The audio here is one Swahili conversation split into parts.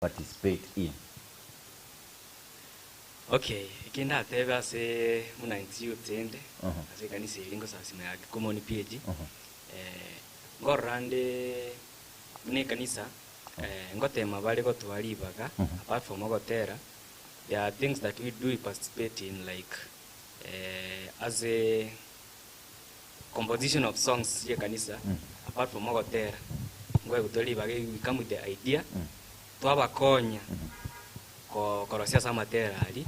participate in? Okay, kinda tebe se munanti yutende. Ase kanisa ilingo sasima ya common PG. Ngorande ne kanisa ngotema bali go twalibaga apart from ogotera. There are things that we do participate in, like as a composition of songs here kanisa apart from ogotera. Ngwe gutolibaga we come with the idea twabakonya ko korosia sama terali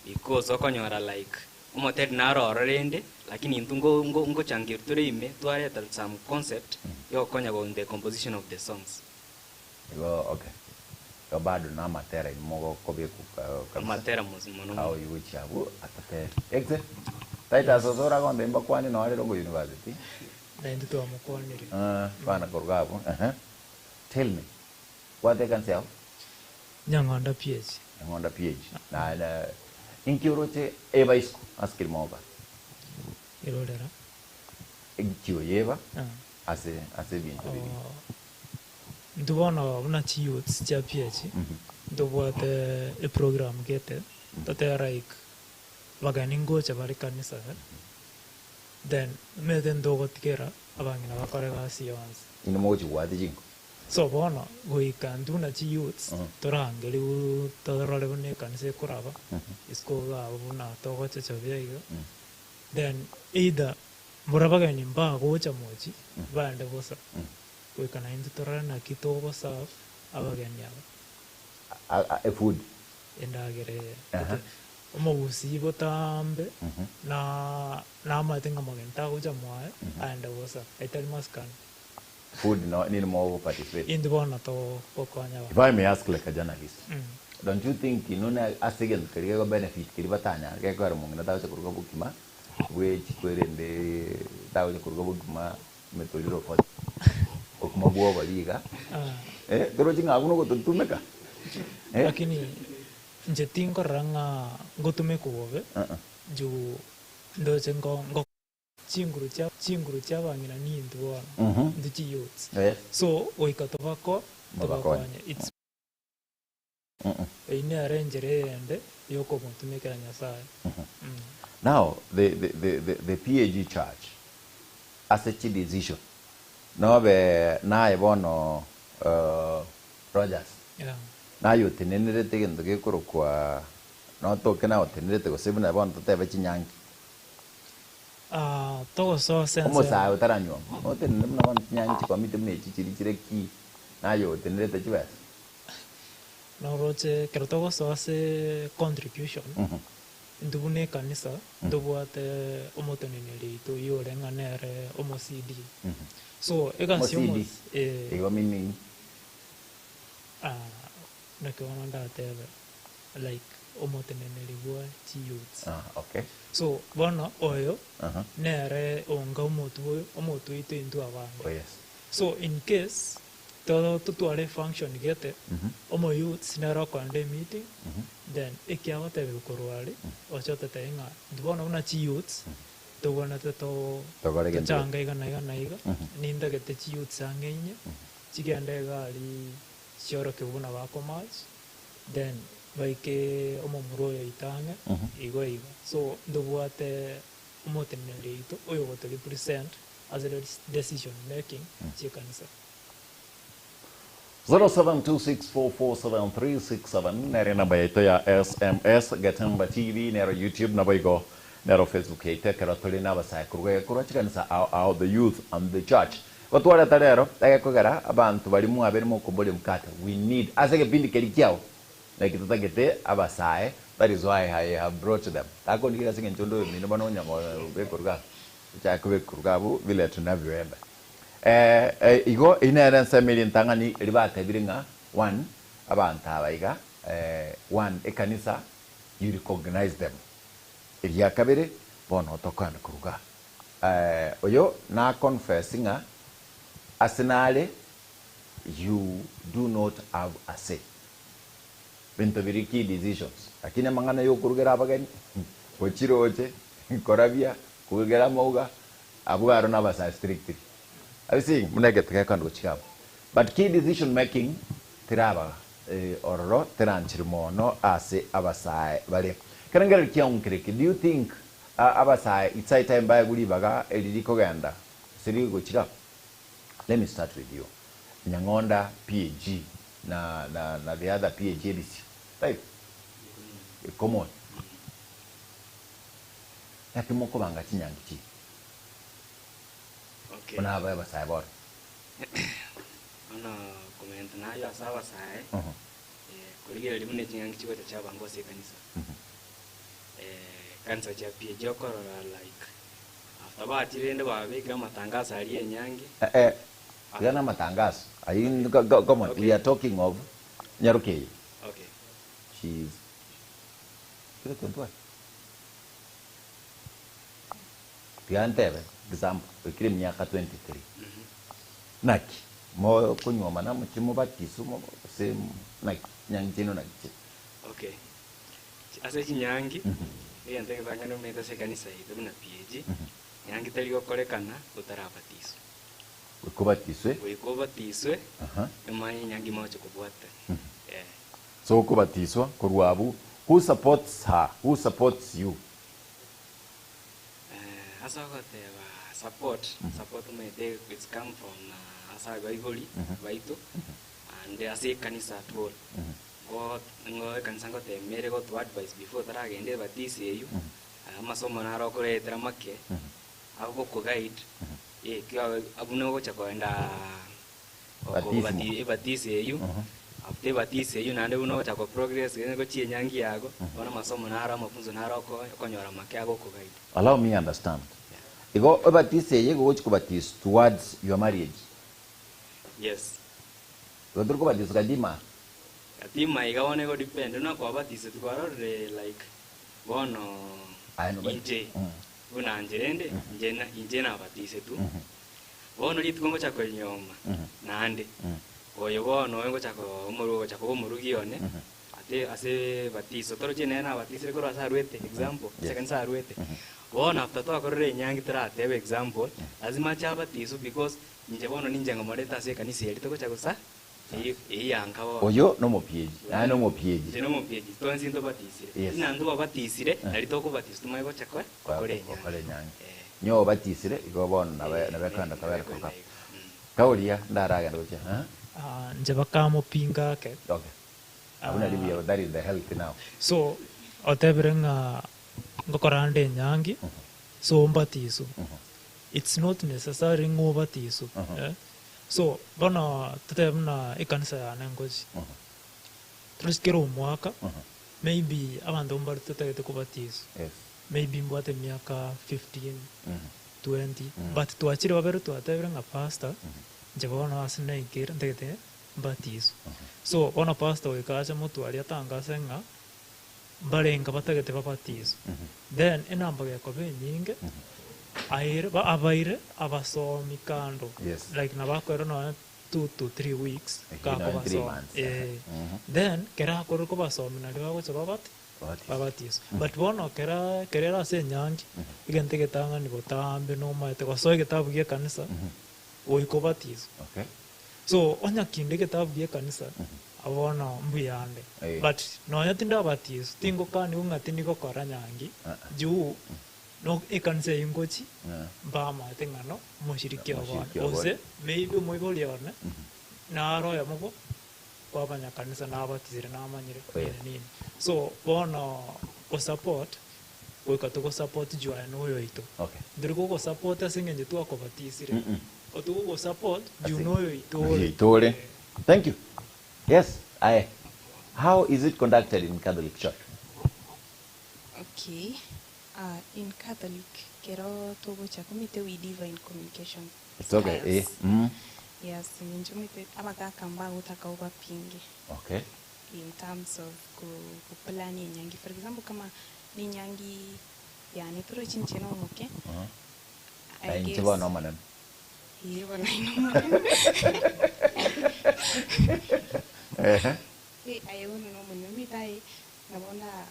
because okonyora like umoteri naro rende lakini ngo changirture ime twareta some concept yo konya on the composition of the songs. Okay. Yo bado na matera imogo kobye ku matera muno how you chabu atate exe taita sosora gonde mbakwani no ale longo university na ndio amukonere bana korgabo tell me what they can say. Nyangonda PH. Nyangonda PH. Na inkiuroche eva isku askir moba. Irolera. Inkio yeva. Ase bintu bini. Ndubona una youths cha PH. Ndubwate a program gete. Tate like waganingo cha bari kanisa. Then meden dogo tikera abangina bakorega science. Inomoji wadi jingo. So bono we can do na youths torangeli torole bone kanise kuraba isko ga buna togo chachabiga then either murabaga nimba go chamoji bande bosa we can into torana kito bosa abaganya a food endagere omubusi botambe na matenga magenta go chamoa and bosa etel maskan food no need more participate in the one to pokonya. If I may ask like a journalist, don't you think you know as again career benefit kiribatanya ke ko mo ngina tawo kurgo bukima we chikwerende tawo kurgo bukima metoliro fot okuma buo baliga pero jinga akuno ko tumeka lakini nje tingo ranga gotume ko bobe ju ndo chengo chinguru cha bangina ni ndwa ndichi youths so oikatobako tobakonya it's ine arrangere ende yoko mutumeka nyasaye. Now the PAG church as a decision no be na ebono Rogers na yote nenere tegendo ke korokwa no toke na otenere tego sebuna ebono tebe chinyangi todo so sense como sabe taranyo no tenemos na ban nyanchi kwa mitu mechi chiriki na yo tenere te chibas no roche pero todo so hace contribution ndubune kanisa ndubuate omoteneneri to yore nganere omo CD so egasiomo ego meaning na ke wanda tebe like omoteneneri bwa youths okay so bona oyo nere onga omotu ito into abantu. Oh yes. So in case todo tutuare function gete omo youths nero kwande meeting then ekiawa tebe korwali ochote tenga bona una youths to bona to changa iga ninda gete youths angenya chigende gali shoro ke buna bako match then baike omomuro itanga igo so ndobuate omotenere ito oyo goto represent as a decision making chikanisa 0726447367 nere namba yetu ya SMS Gatamba TV nero YouTube namba igo nero Facebook ite kero tuli naba sa kurwa chikanisa our the youth and the church batwara tarero kogera abantu bali mu abere mu kumbole mkata we need asege pindi kelikiao like tutagete abasae. That is why I have brought them. Tako nikira singe nchondo mino bano nyamo bekurga chakwe kurgabu vile tunavyenda igo inera semeli ntangani ribata biringa one abanta baiga one ekanisa you recognize them iriya kabere bono tokana kurga oyo na confessinga asinale you do not have a say bintu biriki decisions lakini mangana yo kurugera abagani kochiroche korabia kurugera mauga abugaro nabasa strictly I see munege tekakando chiabo but key decision making tiraba ororo teranchiri mono ase abasae bale karangere kyaunkereke. Do you think abasae it's time by gulibaga eliriko genda siri gochira? Let me start with you. Nyangonda PhD na the other PhD is type common. Lakini moko banga chinyangichi. Okay. Ona baba sai bor. Ona comment na yo sawa sae. Kuligera limune chinyangichi wote cha bango se kanisa. Kanisa cha PhD okorora like after ba tirende ba bega matangazo ali enyangi. Yana matangazo. Come on, okay. We are talking of Nyarukei. Okay. She's 21. Piantebe, example, ikiri miaka 23. Naki, mo kunywa mana muchimu batisu mo se naki nyangino naki. Okay. Ase chinyangi, yanteke bangano meta se kanisa hizo na PhD. Nyangi tali gokorekana utarabatisu. Wikubatiswe emanyi nyangi mocho kubwata. So kubatiswa kurwabu. Who supports her? Who supports you? Asakoteba support me they which come from asa Bible baitu and ase kanisa at all. God ngoe kanisa ngote mere go to advice before taragende batisi eyu amasomo narokoretera make abo ko guide kya abuno go chakwenda batisi eyu after batisi eyu nande uno chako progress go chie nyangi yago bona masomo nara mafunzo naroko konyora make ago ko guide. Allow me understand. Igo batisi eyu go chikubatis towards your marriage. Yes. Godro ko batis kadima. Kadima igaone go depend na ko batisi twarore like bono inje unanjerende injena batise tu bono litgongo chako nyoma nande oyo bono ngo chako umurugione ate ase batiso toro chene na batisire koro asa ruete example second sa ruete bono after to akorre nyangi tra tebe example lazima cha batiso because nje bono ninjenga moreta ase kanisa yeri to chako sa yanga bo oyo no mopieji no mopieji no mopieji to nsinto batisire nandu batisire nali to ko batiso mai go chako kore nyangi nyo batisire igo bono na bekanda kabera ko kaulia ndaraga ndoche nje bakamo pinga ke. Okay. Abuna libya that is the health now. So oteberenga ngokorande nyangi so mbatiso. It's not necessary ngobatiso. So bana tetebna ikanisa yana ngozi. Tulisikero mwaka maybe abantu mbarite tegete kubatiso. Yes. Maybe mbwate miaka 15 20 but tuachire babere tuateberenga pastor jabona asina ikira ndete batizo. So ona pastor wekaje mutu ali atangase nga barenga batagete babatizo. Then enamba yako benyinge aire ba abaire abasomi kando. Yes. Like nabakoro no 2 to 3 weeks ka ko basomi. Then kera ko ko basomi na liwa ko babati babatizo. But bono kera se nyangi igente getanga ni botambe no maite ko so getabu ge kanisa oikobatizo. Okay. So onya kinde ketabu ye kanisa abona mbuyande. But no yatinda batizo tingo kani ungatini ko kora nyangi juu no ikanisa ingochi bama tengano mushiriki abana ose maybe moibolione na roya mugo kwabanya kanisa na abatizire na amanyire nini. So bono o support ko support juu anoyo ito. Okay. Ndiko ko support asingenje tu akobatisire. Otugo support you know itore. Thank you. Yes, how is it conducted in Catholic Church? Okay. In Catholic, kero togo chakumite with divine communication. It's okay. Yes, ninjumite abagaka mba utaka ubapinge. Okay. In terms of ku plan nyangi. For example, kama ni nyangi yani turo chinchino muke. I guess. No manan. Hiyo na ayo no mimi tai naona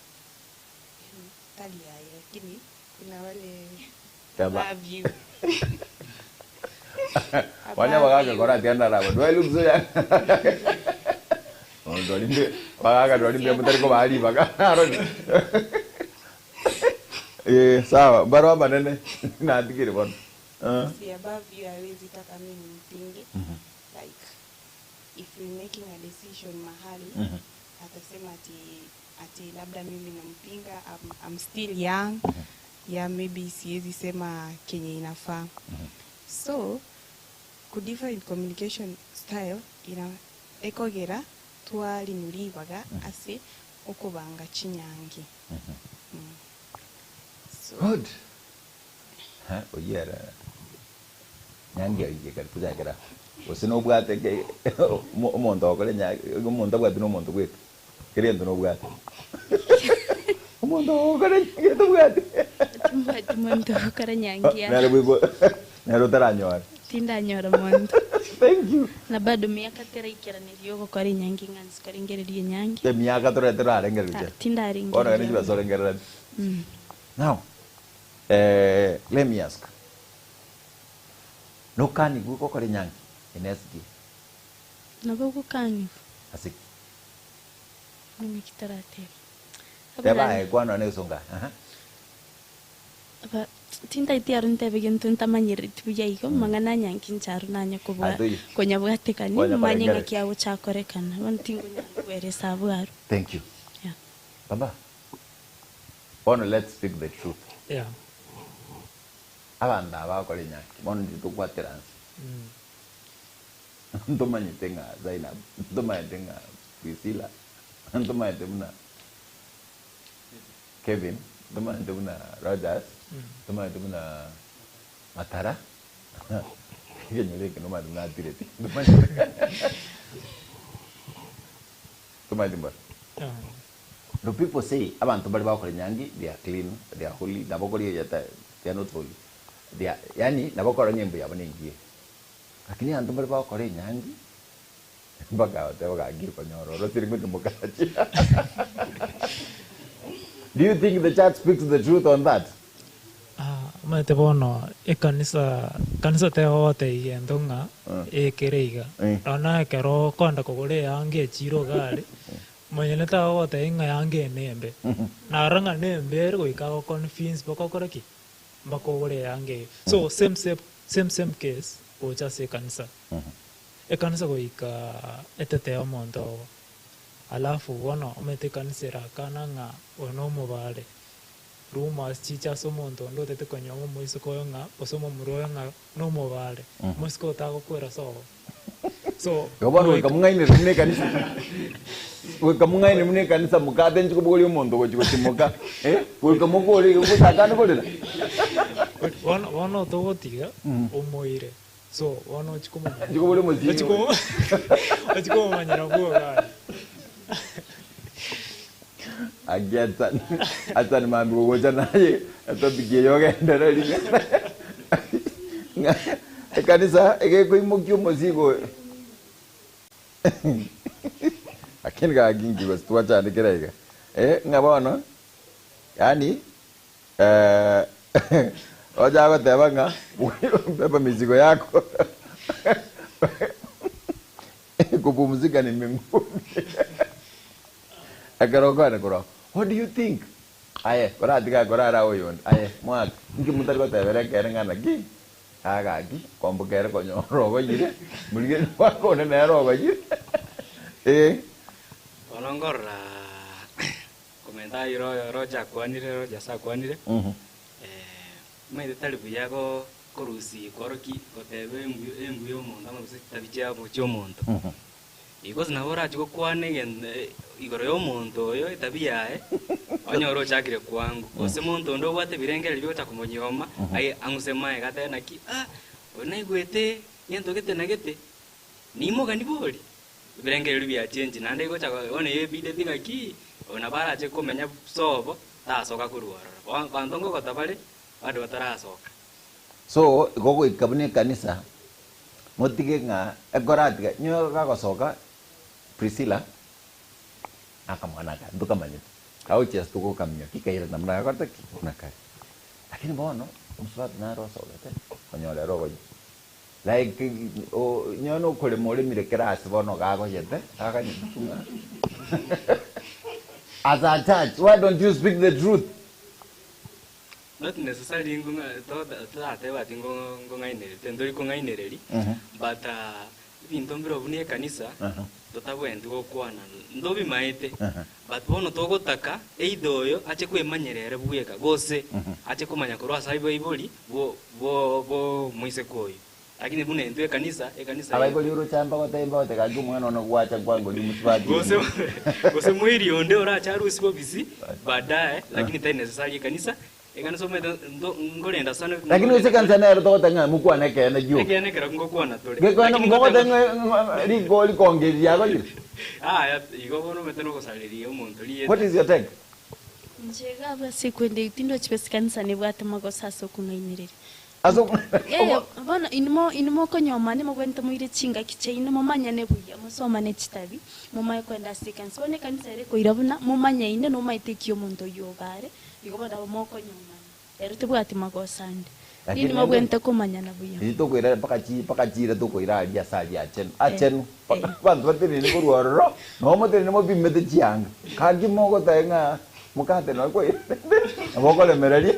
talia lakini kuna wale love you. Wanya wagaga kora tianda rabo. Dwelu mzuya. ndolinde bagaga ndolinde mutariko bali baga sawa barua manene na ndigire bwana See above you hawezi taka mimi mpinge. Like if we're making a decision mahali atasema ati labda mimi nampinga, I'm still young. Yeah, maybe siwezi sema kenye inafaa. So ku different communication style ina ekogera twali nulibaga ase okubanga kinyange. So good oyera nyange yigeka kuzagera osino bwate ke omuntu okole nyange omuntu bwate no muntu gwetu kirendo no bwate omuntu okole nyange bwate muntu okole nyange nalo bwibo nalo taranyora tindanyora muntu. Thank you. Na bado miaka tera ikiraniriyo gukora nyange ngani sikarengererie nyange miaka tera arengererie tindaringe ona ni biba sorengerera now let me ask no kani guko kore nyange NSD nabo gukani asik mimi kitarate teba kwano ne songa aba tinda itiaru ntebe gintu ntamanyire tibuya iko mangana nyanki ncharu nanya kubwa konya bwatekani manyinga kyawo chakorekana bantingo nyangu were sabwaru. Thank you. Yeah. Baba ono let's speak the truth. Yeah. Abanda bakore nyanki bono nditukwateransi ntomanyitenga Zainab ntomanyitenga Priscilla ntomanyitenga Kevin ntomanyitenga Rogers ntomanyitenga Matara yenyeleke ntomanyitenga Tireti ntomanyitenga the people say abantu bali bakore nyangi they are clean, they are holy, nabokore yata they are not holy, they are yani nabokore nyembo yabanengie lakini antu bali bakore nyangi baka agir panyoro rotiringo numukachi. Do you think the church speaks the truth on that? Mate bono kanisa te ote yendonga kereiga ona kero konda kogore yange chiro gari mwenye ta ote inga yange nembe na ranga nembe ro ikago convince bako koraki bako gore yange so same case ocha se kanisa kanisa go ika etete omondo alafu wono mete kanisa ra kananga ono mobale rumors chicha somonto ndo tete konyomo moiso koyonga osomo muroyonga no mobale moisko tago kwera so gobano kamungaine rumne kanisa kamungaine rumne kanisa mukade nchiko boli omondo go chiko timoka kamugoli kutakana bolera wono to tiga omoire so wono chiko boli mozi chiko manyara buga Atan mambi ko jana ye to biye yoga ndara linga kanisa ege ko imokyo mozigo akini ga gingi bas tuacha ndikiraiga ngabona yani oja ko tebanga beba mizigo yako kupumzika ni mbinguni akarokana koro. What do you think? Aye, kora diga kora ra oyon. Aye, mwak. Ngi mutar ko tebere kerenga nagi. Aga gi, kombo kere ko nyoro go yire. Mulge wa ko ne nero go yire. Onongora komentario roja kwanire roja sa kwanire. Mai tali buyago korusi koroki ko tebe embu yo muntu amabuse tabijya mu cyo muntu. Because nahora chiko kwane igoro yo muntu yo tabia onyoro chakire kwangu ose muntu ndo bwate birengere byota kumonyoma ai angusema gata na ki onaigwete yento gete na gete nimo kandi boli birengere bya change nande go chako one yebide tinga ki ona bara che komenya sobo tasoka kuruara bandongo kotabale bado batarasoka so gogo ikabune kanisa motige nga egoratiga nyo gagosoka Priscilla akamwanaka ndukamanya kauche stuko kamnya kikaira namna yakata kinaka lakini bono umswat na roso gate konyole rogo like nyono kole mole mire class bono gago yete akanyuma as a church why don't you speak the truth? Not necessarily ngunga to bati ngongainere tendori kongainere but bintu mbiro bunie kanisa totabwende gokwana ndobi maete but bono togotaka eidoyo ache kwemanyerere bweka gose ache kumanya korwa saibo iboli bo muise koyo lakini bune ntwe kanisa abaiboli uro chamba gotemba otekaga mwana ono gwacha kwango ni mutwati gose mwiri onde ora charusi bobisi baadaye lakini tai necessary kanisa ekanisa ngolenda sana lakini use kanisa nero togotanga mukwana kene juu ekene kera ngokwana tole gekwana ngotanga rigoli kongeri yago yiri igo bono meteno gosaleria omuntu liye. What is your take? Njega basi kwende itindo chipesikanisa ne bwate magosa so kungainirira Aso bana inimo konyoma ne mugwenta muire chinga kiche inimo manya ne buya musoma ne chitabi mumaye kwenda sikanisa bone kanisa ere koirabuna mumanya ine no maitekio muntu yogare igobada moko nyoma ero tebwate magosa ndi nini mugwenta kumanya na buya ito kwira pakachira to kwira alia sali achen bantu batene ni kurwaro no motene mo bimete chianga kagi mogo taenga mukate no kwira aboko le merali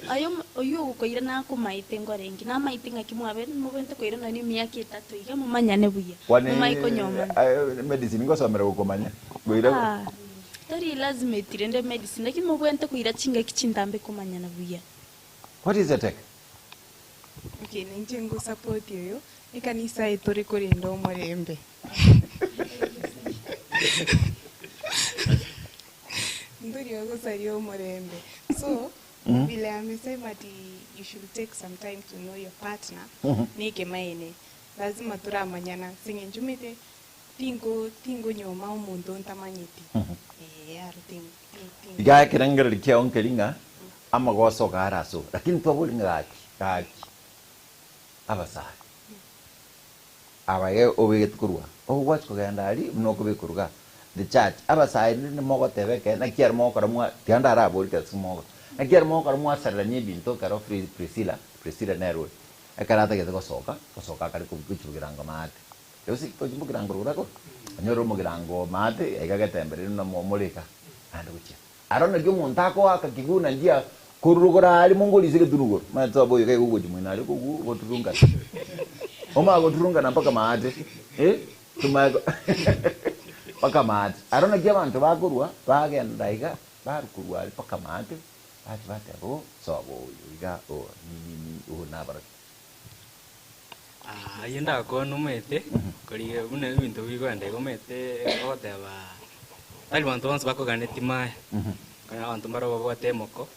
ayo oyo koira na kumaite ngorengi na maite ngakimwabe mugwenta koira na ni miaka 3 iga mumanya ne buya mumai konyoma medicine ngosomera gukomanya kwira tari lazima itirende medicine lakini mugwenta koira chinga kichindambe kumanya na buya. What is your take? Okay, ninjengo support yoyo ekanisa etore korinda omurembe nduri yogosari omurembe so vile amesema ati you should take some time to know your partner nike maene lazima turamanyana singe njumite tingo nyoma omuntu ntamanyiti aro tingo ya kirangere likia onkelinga ama goso garaso lakini twabulinga gaki abasa abaye obegetkurwa watch kugenda ali mnoko bekuruga the church abasa ni mogo tebeke na kier mogo ramwa tianda arabo ite sumogo na kier mogo ramwa saranye binto karo Priscilla Nero akarata ke gosoka kari kubichugiranga mate yosi kubichugiranga rurako nyoro mugirango mate egagatemberera na momoleka andi kuchia arona gyo montako akakiguna ndia kurugora ali mongolise keturugo matso boyo kai kugoji mwina ali kugoturunga oma goturunga mpaka maate tumago paka maate arona gyo abantu bakurwa bagenda iga barukurwa ali paka maate bati abo sobo iga ni nabara yenda ko numete kuri bune bintu bigwande komete oteba ali bantu bonse bakoganeti maya kana abantu mbaro batemoko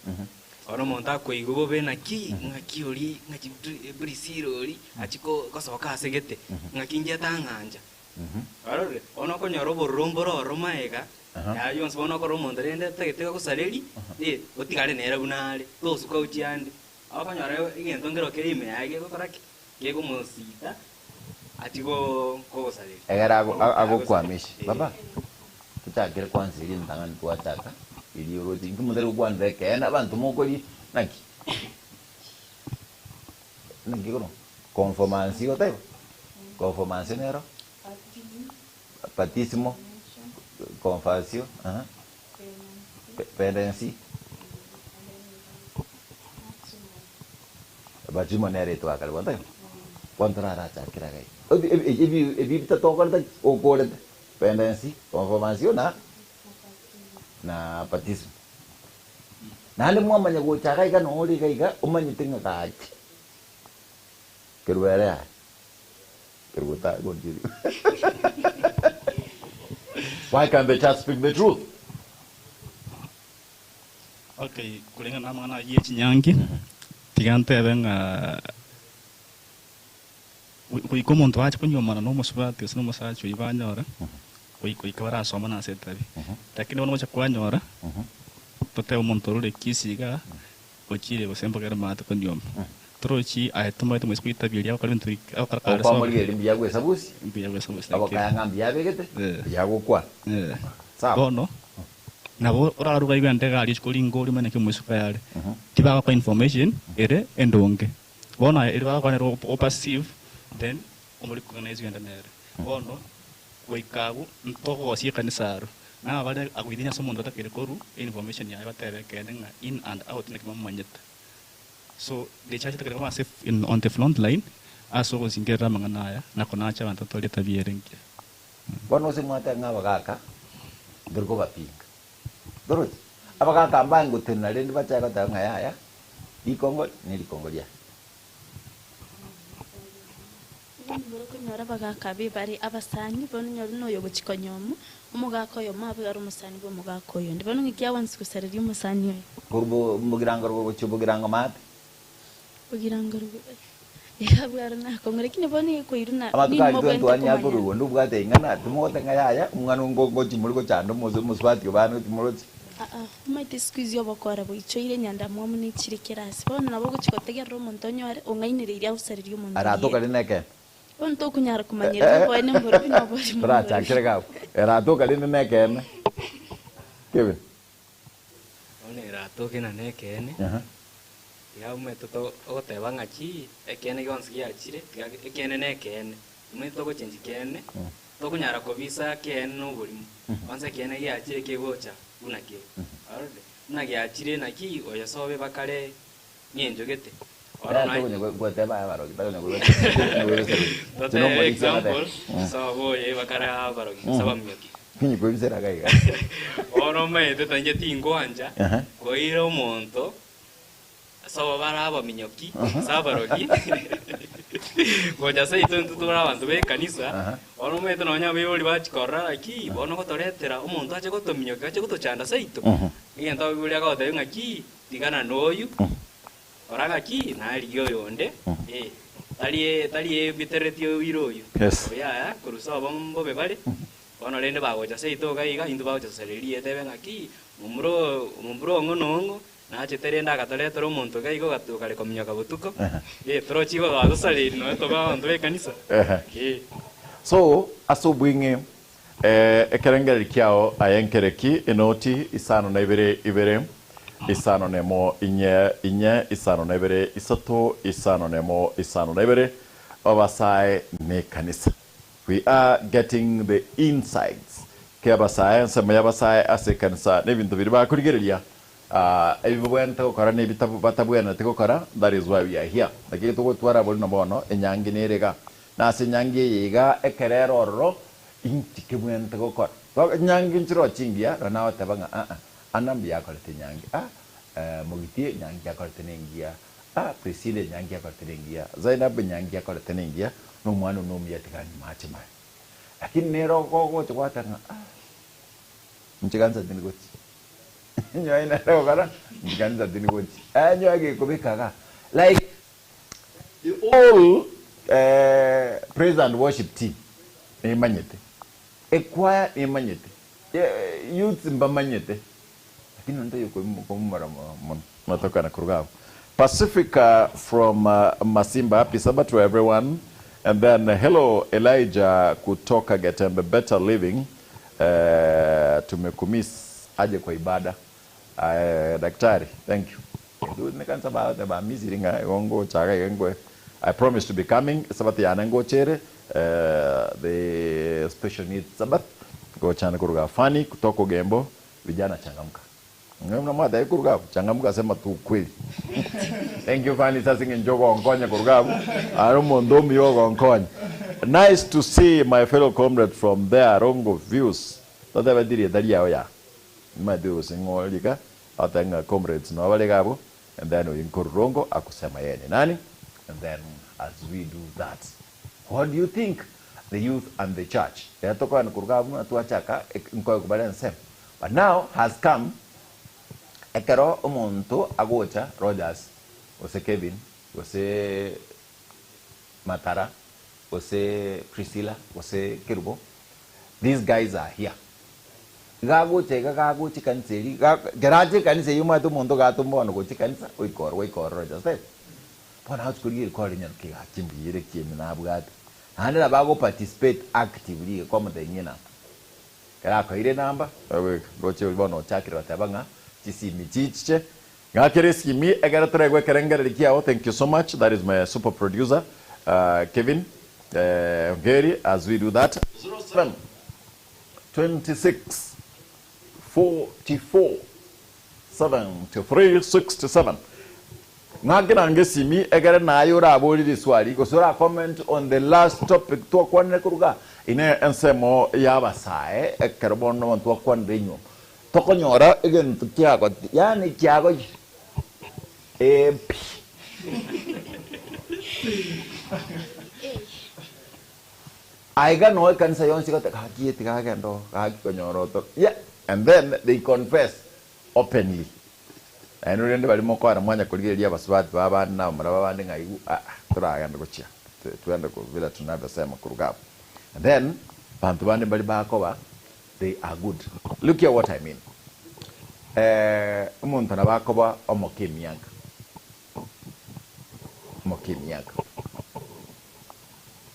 ono monta koigubo bena ki ngakiori ngakibrisirori achiko kosoka asegete ngakinja tanganja arore ono konyoro borromboro romaega ya yons bono ko romonda rende tegete ko saleri otigare nera bunale tosuka uchiande akonyoro igento ngero kerime yage ko koraki kego mosita atiko ko saleri egera ago kwamishi baba tutakire kwanza ili ntangani tuataka ili uroti ngumudere kwanza kena abantu mokoli naki kono conformación tayo conformación ero batismo confesión pendency batismo nere to akal bontayo kontra racha kiragai ebi tatokan ta okole pendency conformación na batismo nale mwamanya go chakai ka no oli kai umanyi tinga ka kerwere kerwota go jiri why can't the church speak the truth? Okay, kulingana na mwana ye chinyangi tigante benga kuiko muntu acha kunyomana no musubati sino musacho ibanyora kuiko ikabara soma na setabi lakini wono cha kwanyora tote umuntu rule kisiga ochire bosembo kera mata konyoma trochi ayetuma ito mwesikuita bilia kwa bintu akara so kwa limbia gwe sabusi abakaya ngambia begete yago kwa sawa bono nabo oraruga igande gali chikolingo limane kimwesuka yale tiba kwa information ere endonge bono iriba kone ro passive then recognize yenda nere bono weikagu ntoko si kanisaro na bale agwidinya somo ndo takire koru information ya batebe kenga in and out nek mamanyet so the church takire kama safe in on the front line aso ko singera mangana na kona cha bantu tole tabierenke bono se mwata ngaba kaka durgo bapinga dorot abakaka mbangu tena lendi bachaka ta ngaya ikongo nilikongolia kunyora bagakabe bari abasani bono nyoru noyo guchikonyomu umugako yo mabu ari umusani bo mugako yo ndibona ngikiya wansi kusarira umusani yo kurbo mugirango rwo chubugirango mate ugirango rwo yabwara nako ngrekine boni ko iruna amakali twantu anyako rwo ndubwate ingana tumote ngaya umwana ngo chimuri ko chando muswati bana timuroti maite squeeze yo bakora bo icoire nyanda mwamu ni chirikirasi bono nabo guchikotegera umuntu onyore ungainire iri ausarira umuntu arato kali neke onto kunyara kumanyira bo ene mboro bino bo ra chakire ka arato kali neke Kevin one rato kina neke ne ya umeto oteba ngachi ekene gonsi ya chire ekene neke ne umeto go chenji kene to kunyara ko visa kene no bolimu onse kene ya chire ke gocha unake arode unake ya chire naki oyasobe bakale nyenjogete example so boye bakara barogi saba myoki kinyi ko bisera kai oro me te tanje tingo anja koira omonto so baraba minyoki saba barogi goja sei tuntu tura bantu be kanisa oro me te nonya be oli bachikora aki bono gotoretera omonto ache gotominyoki ache gotochanda seito ngento bibulia gote ngaki tigana noyu oraga ki na riyo yonde tali biteretio iroyo ya kurusa bombo bebale ono lende bagoja seito gaiga indu bagoja selerie tebe ngaki mumbro ngono na cheterenda kataletero omonto gaigo gatukare kominyoka butuko tro chigo bagosaliri no to ba onto kanisa so aso bwinge ekerengeri kiao ayenkereki enoti isano na ibere isano nemo inye isano na ibere isato isano nemo isano na ibere obasai ne kanisa. We are getting the insights ke abasai nsema yabasai ase kanisa ne bintu biri bakurigereria ebibwente okora ne bitabu batabwena tekokora. That is why we are here. Lakini tuko twara boli nabono enyangi nerega na ase nyangi yiga ekerero ororo intike bwente kokora to nyangi nchiro chingia na watabanga anambi yakolete nyangi mugitie nyangi yakolete nengia Priscilla nyangi yakolete nengia Zainab nyangi yakolete nengia no mwana no miyatikani machima lakini nero gogo chwata mchiganza dini goti nyoy na ro kara mchiganza dini goti nyoy ge kubikaga like the all praise and worship team emanyete ekwaya emanyete youth mbamanyete lakini ndo yuko kumara matoka na kurugao Pacifica from Masimba. Happy Sabbath to everyone. And then hello Elijah kutoka Getembe Better Living. Tumekumiss aje kwa ibada. Daktari, thank you. Nikanza ba miziringa ongo chaga yengwe. I promise to be coming. Sabbath ya nango chere. The special needs Sabbath. Go chana kuruga Fani kutoka Gembo. Vijana changamka. Ngomna mada kurugabu changamuka sema tu kweli. Thank you Fanny sasa njogo onkonya kurugabu. Arumo ndomi yogo onkonya. Nice to see my fellow comrade from there Rongo views. Tata badiri dali yao ya. Madu singolika atanga comrades no wale gabo and then we Rongo akusema yeye nani and then as we do that what do you think the youth and the church yatoka na kurugabu na tuachaka nko kubaliana sema but now has come ekero omonto agocha Rogers ose Kevin ose Matara ose Priscilla ose Kerubo. These guys are here gagoche kanseri garaje kanise yuma to mondo gato mbono goche kanisa oikor Rogers right pona out kuri ko nyan ke achimbire kiemi na abugata handira bago participate actively como te nyina kara ko ire namba goche bono chakira tabanga chisimi chiche ngakire simi egara turegwe kerengere kiao. Thank you so much. That is my super producer Kevin Ngeri, as we do that. 07 26 44 73 67. Ngakira ngesimi egara nayo rabori swali kusura comment on the last topic to kwanne kuruga ine ensemo yabasae ekerbono to kwanne nyo tokonyora igen tukiago yani kiago aiga no kanisa yonsi kata kakieti kagendo kakonyoro to yeah, and then they confess openly. Eno rende bali mokora mwanya kuligeria baswati baba na mara bandi ngaigu turagenda gucia tuende ku vila tunavyosema kurugabo. And then bantu bandi bali bakoba, they are good. Look here what I mean. Umuntu na bakoba omokimianga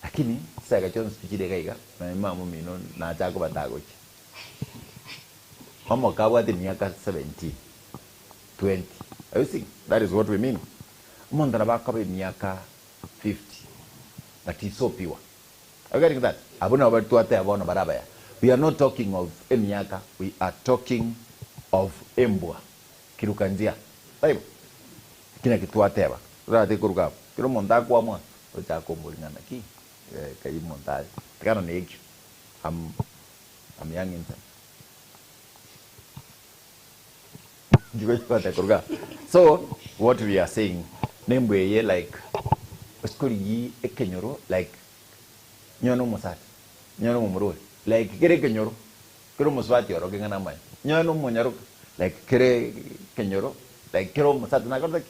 lakini saka chonse pikire kaiga na imamu mino na chako batagochi omokawa de miaka 17 20. You see, that is what we mean. Umuntu na bakoba miaka 50, but he's so pure. Are you getting that? Abuna watu ate abona barabaya. We are not talking of emiaka, we are talking of embwa kirukanzia. Sahibu kina kitu ateba rate kuruga kiro monta kwa mwa ocha ko mulingana ki kai monta kana neki am young in kuruga. So what we are saying nembwe ye like skuri yi ekenyoro like nyono musat nyono mumuro like kire kenyoro kiro muswati oro kengana mai nyono munyaro like kire kenyoro like kiro musat na korda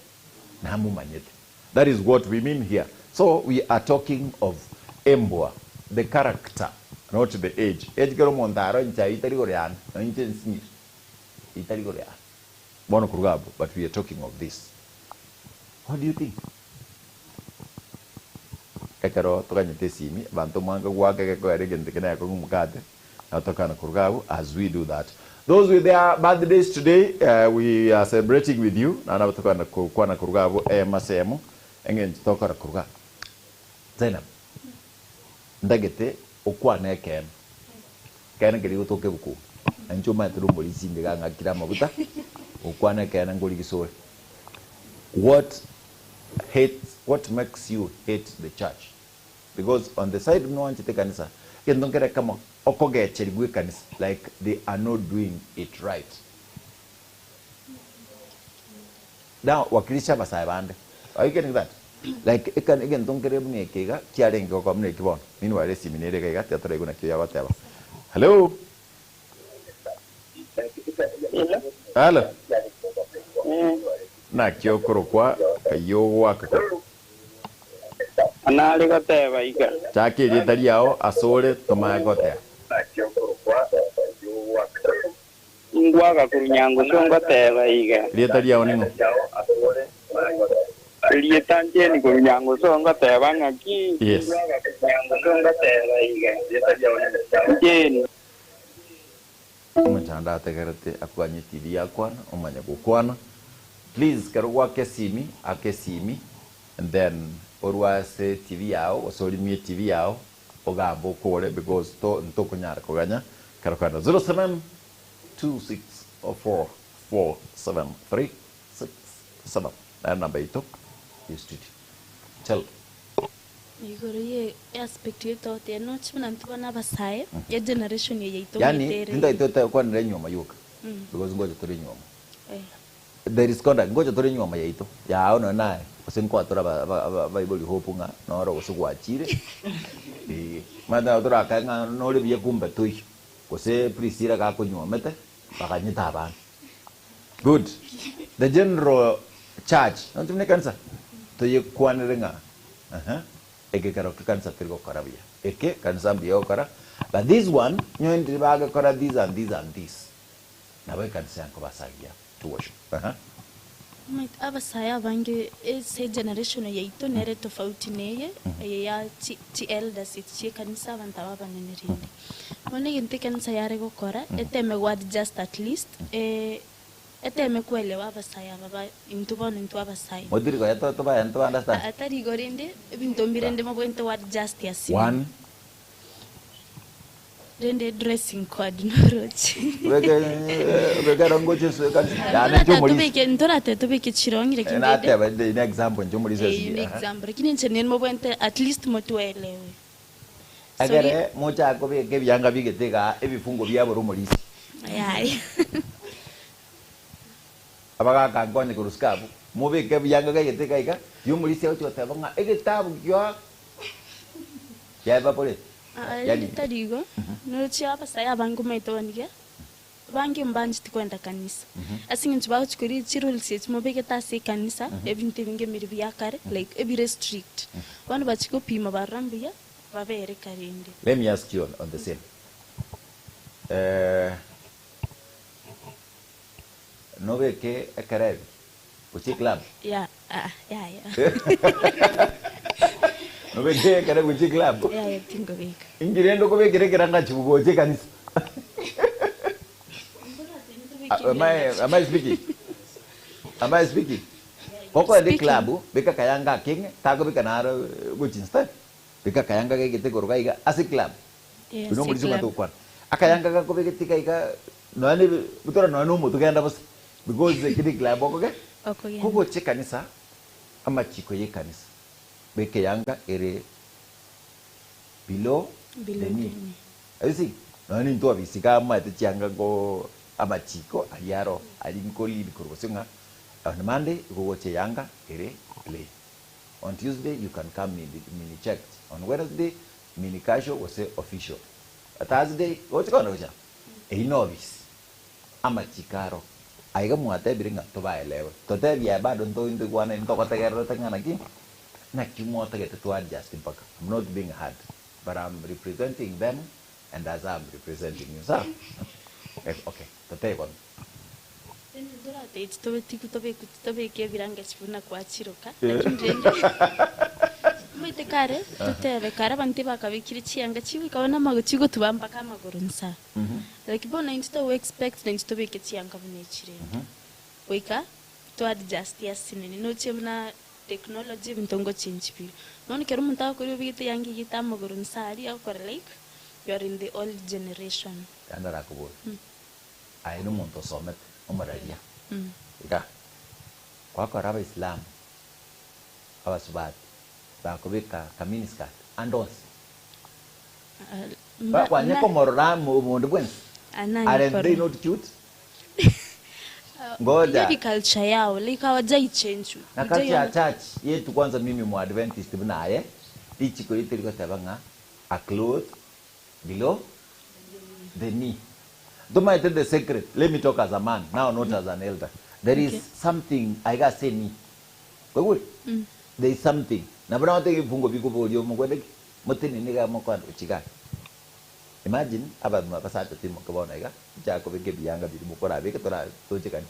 na mumanyete. That is what we mean here. So we are talking of embwa, the character, not the age. Age kiro montaro ncha itari korean nche nsini itari korean bono kurugabo, but we are talking of this. What do you think? Kakaro tukanyete simi bantu mwanga wake ko erigende kana ko mukate atoka na kurugabo. As we do that, those with their birthdays today, we are celebrating with you. Nana toka na kwa na kurugabo masemo engen toka na kurugabo Zainab ndagete okwa na ken keri utoke buku anjuma turumbo lisinde ganga kira mabuta okwa na ken ngoli gisore. What makes you hate the church? Because on the side no one chite kanisa kendongere kama okoge cherigwe kanisa like they are not doing it right. Now wakilisha basai bande. Are you getting that? Like ikan again dongere bune kega kiarenge ko mne kibon meanwhile siminere kega teatro iguna kiya bataba. Hello. Hello. Na kyo korokwa kayo wakaka anali goteba iga chaki ritari yao asore tomaye gotea ngwaga kurunyango songoteba iga ritari yao ningo lietanje ni kurunyango songoteba ngaki. Yes. Songoteba iga ritari yao ningo umachanda tegerete akwanye TV yakwana umanya gukwana. Please karugwa kesimi akesimi and then orwase TV yao osolimie TV yao ogambo kore because to ntokunyara koganya karukana 07 26 04 47367 na namba ito studio tell igoro ye aspect yeto te no chimna ntibana basaye ya generation ye ito yani tinda ito te kwa nre nyoma yuka because ngoja turi nyoma there is conduct ngoja turi nyoma ye ito ya ono nae usinko atura bible hope nga no ro usugwachire manda atura kanga no le biye kumbe tui kose prisira ka kunyomete bakanyita abana. Good. The general church ntumne kansa to ye kwanrenga eke karo kansa tirgo karabia eke kansa biyo kara but this one nyondi baga kara this and this and this na we kansa yanko basagia to worship Might abasaya bange ese generation ye ito nere tofauti neye ya ti elders itchi kanisa abantu abanenirinde one yente kanisa yare gukora eteme word just at least eteme kuelewa abasaya baba intubona intu abasaya modiri ko yato to ba ento understand atari gorende ebintu mbirende mabwente wa justice one rende dressing code norochi wege rongo chesu kan ya na jo muri ntorate tobeke chirongire na kindede te ba de example jo muri un sesi example kini nchenen mabwente at least motuelewe agere mocha ko be ke byanga bigetega ebifungo byabo rumulisi ayai abaga kangonye kuruskabu mube ke byanga bigetega iga yo mulisi ocho tabanga egitabu kyo ya ba pole yani tarigo norochi abasaya bangu maitonige bangi mbanji tikwenda kanisa asingi ntubaho chikuri chirules yetu mobeke tasi kanisa ebintu binge miri byakare like ebi restrict banu bachiko pima barambiya babere karinde. Let me ask you on the same. No ve que ekare uchi club. Yeah. No ve que ekare uchi club. Yeah, tingo veka. Ingirendo ko ve kire kiranga chugo je kanisa. Am I speaking? Am I speaking? Koko de club beka kayanga king tago beka naro guchinsta. Bika kayanga ke kite gorga iga asi club. Yes. Uno muri suma to kwan. Akayanga ka ko beka tika iga no ani butora no no mutu kenda bas because the kid club okoge. Okay. Kugo che kanisa ama chiko ye kanisa. Beke yanga ere below the knee. You see? No ani to abisika ama te changa go ama chiko ayaro alinkoli bikurusinga. On Monday go che yanga ere play. On Tuesday, you can come mini checked. On Wednesday, mini casual was official. Thursday, what's going on? A novice. I'm a chicaro. I got more bring up to buy a level. To tell you about doing the one and talk about the again. Not you more to get to adjust in back. I'm not being hard, but I'm representing them, and as I'm representing you, sir. Okay, to tell one. Tobe ke viranga chifuna kwachiroka lakini rende mwite kare tutebe kare bantu bakabikira chiyanga chiwe kabona maguchigo tubamba kama gorunsa like bona into we expect and to be chiyanga bunechire weka to adjust yasinene no chemna technology bintongo change pili none kero munta ko bigite yangi gitama gorunsa ari akora like you are in the old generation andara kubo ai no monto somet umararia ika kwa raba Islam abasubat ba kubika kaminiska andos ba kwa nyako morra mo ndebwen are they not cute ngoja hivi culture yao like hawajai change na culture church yetu kwanza mimi mu Adventist binaye ichiko itiliko tabanga a cloth below the knee. Don't mind the secret. Let me talk as a man, now not as an elder. There is something I got say me. There is something. Na bana wote kifungo biko bolio mkwende mutini niga mokwan uchiga. Imagine aba mapasata timo kabona iga. Jako beke biyanga bidi mukora beke tora toje kanchi.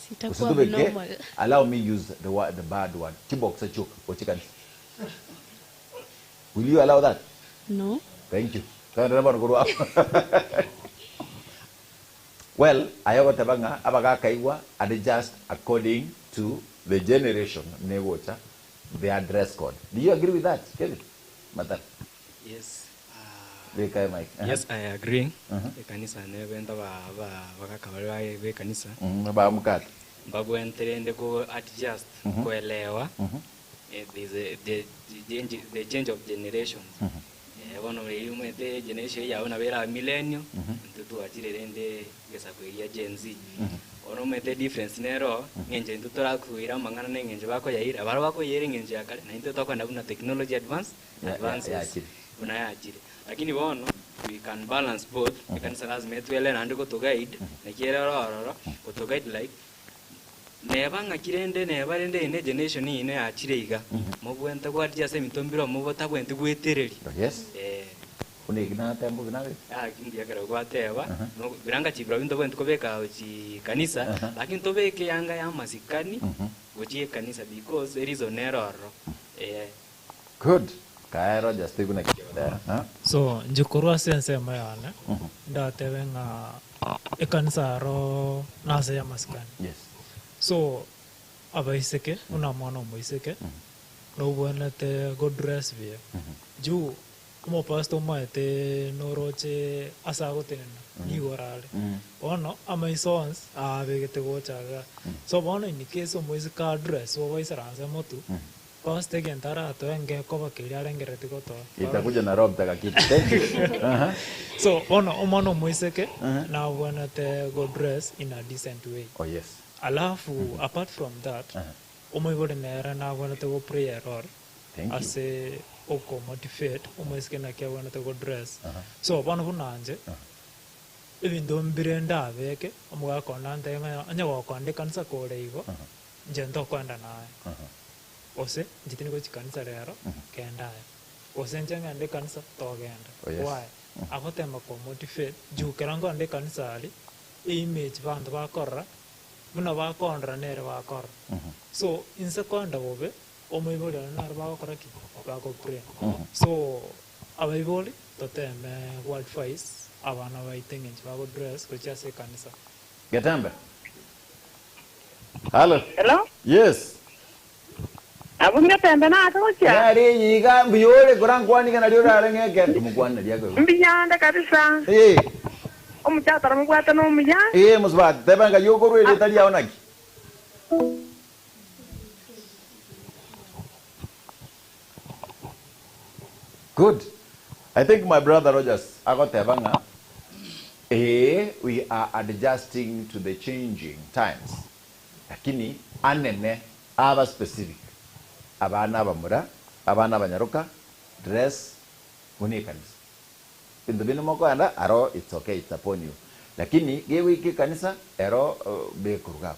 Sitakuwa normal. Allow me use the bad one. Chibox chuk uchikanchi. Will you allow that? No. Thank you. Well, ayago tabanga abaga kaiwa adjust according to the generation ne water their dress code. Do you agree with that, Kevin? Mother? Yes. Mike. Yes, I agree. Kanisa ne benda bakakabali ba kanisa. Ba mukati. Babu enterende go adjust kuelewa. The change of generations. One of the generation ya una vera millennium ntutu achirerende gesa kweria Gen Z ono mete difference nero ngenje ntutora kuira mangana ngenje bako yaira baro bako yere ngenje yakale na ntuto kwa na technology advances una yachire lakini bono we can balance both we can lazima etwele na ndiko to guide na kiera roro to guide like neba kirende neba rende ine generation ine achiriga mubwente kwa adjust mitombiro mubota bwente gwetereri Yes. Unigina tembo ginawe. Kindia kero kwa teba no biranga chibra bindo bwente kobeka chi kanisa lakini tobeke yanga ya masikani gochie kanisa because there is oneroro Good. kaero just kuna kiyoda ha So njikorwa sense mayane ndatebe nga ekanisa ro nase ya maskani. yes So abaiseke una mwana moiseke no bwanete go dress via juu como pastor maete noroche asago tenena ni gorale ono ama isons abegete gochaga so bono in case of musical dress o waisaranza motu pastor gentara to enge koba kiriare ngerete goto itakuja na rob takakiti thank you so ono omano moiseke na bwanete go dress in a decent way. oh yes Alafu apart from that umoibole nera na bwanete go prayer or thank you ase oko motivate umwesike na kia wana to go dress so bana bunanje ibindo mbirenda abeke omuga konante nga anya go konde kanisa kore igo njento kwanda naye ose njitini go chikanisa rero kenda ose njenga nde kanisa to genda why akotema ko motivate juu kerango nde kanisa ali image bantu bakora buna bakondra nere bakora so inse konda bobe omoibole na bakora ki bako pray so abaibole toteme world face abana baitengenje bako dress kuchase kanisa Getembe hello Hello? yes Abunge tembe na atocha. yari yiga mbiyole kurangwani kana lyo rarengeke mugwana lyako Mbinyanda kabisa. Omuchata ramugwata no munya. musbat tebanga yoko rwele tali yaonaki good I think my brother Rogers agotebanga we are adjusting to the changing times lakini anene aba specific abana bamura abana banyaruka dress unikanisa in the binimo kwanda aro it's okay it's upon you lakini gewe iki kanisa ero be kuruga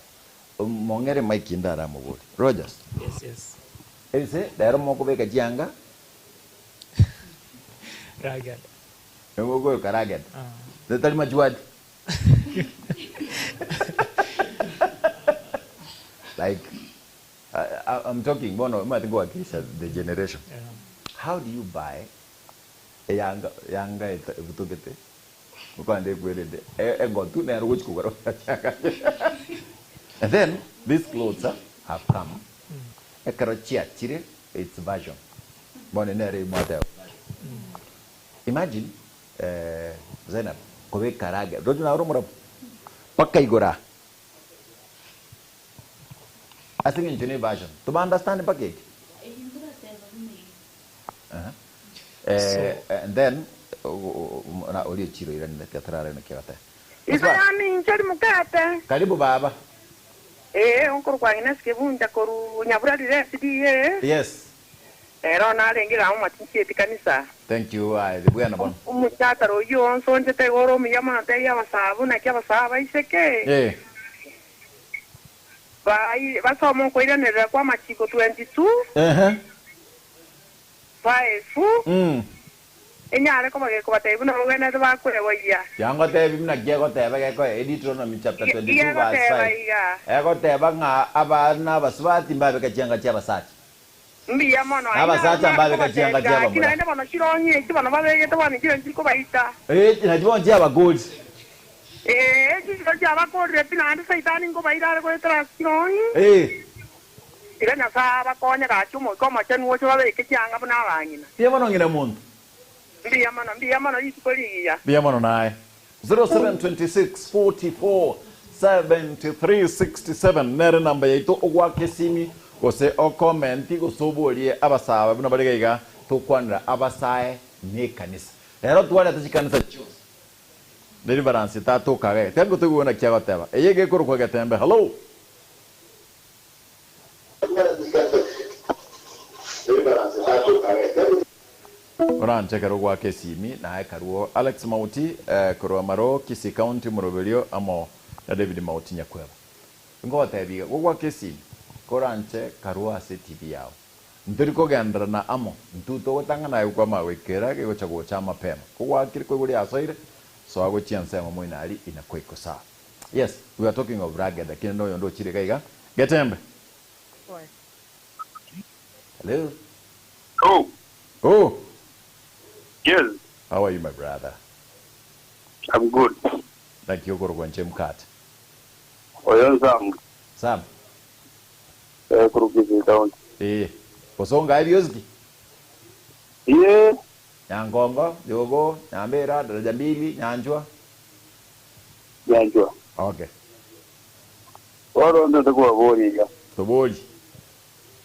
mongere mike ndara mubuli Rogers yes ese dero moko be kajanga ragal ego karaget tali majuad like I'm talking bono I think what is the generation how do you buy a younger vitugete ukande kwelede ego tu na ruch kugaro and then these clothes have come a karochia chire its version bono nere model imagine Zainab kowe karage rojo na romora pakkai gora I think in Juni version to understand pakkai and then na oli chiro iran na katrara na kiwata Isani nchari mukata. karibu baba Onkuru kwa Ines kebunja koru nyabura direct yes Ero na lengira mu matinche kanisa. thank you bwana bon Umuchata ro yo sonje te goro mi yama te ya basabu na kia basaba iseke. Basomo ko ira nera kwa machiko 22. Fu. Enyare ko bage ko batay buna wena ba ko ewa yango te bimna gego te ba ko Deuteronomy chapter 22 verse 5 ego te ba nga abana baswati mbabe kajanga cha basati Mbiya mono abasati mbabe kajanga cha baba kina ende bono chironye kibana babege to bani kire chiko baita na jibonje aba gold chiko cha bakorre pina ande saitani ngo baira ko tra chironye ira na sa ba konya ga chumo ko ma chen wo cho babe ke changa bana bangina tie mono ngina mundu mbiya mono isikoliya bia mono nae 0726 44 73 67 nere namba yaito ogwake simi gose o comment gosobolie abasaba bino baligaiga tukwanira abasae ne kanisa rero twale tachikanisa cyose deliverance tatukaga tango tugona kyagoteba eyege kuru kwa gatembe hello Oran chekero gwa kesimi na ekaruo Alex Mauti kurwa maro Kisi County Murobelio amo na David Mauti nyakweba ngote biga gwa kesimi koranche karua ase TV yao ndiriko gendera na amo ntuto gotangana kwa mawekera ke gochago cha mapema kwa kiriko guri asoire so ago chianse mo inali inakweko sawa yes we are talking of ragged lakini no yondo chire kaiga getembe hello Oh. Yes. How are you, my brother? I'm good. Like you go to Mkate. Oyo Sam. Sam. Kurukisi down. Kusonga hivyoski? Yeah. Nyangongo, Yogo, Nyambera, daraja mbili, Nyanjwa. Nyanjwa. Okay. Oro ndo takuwa boriga. Toboli.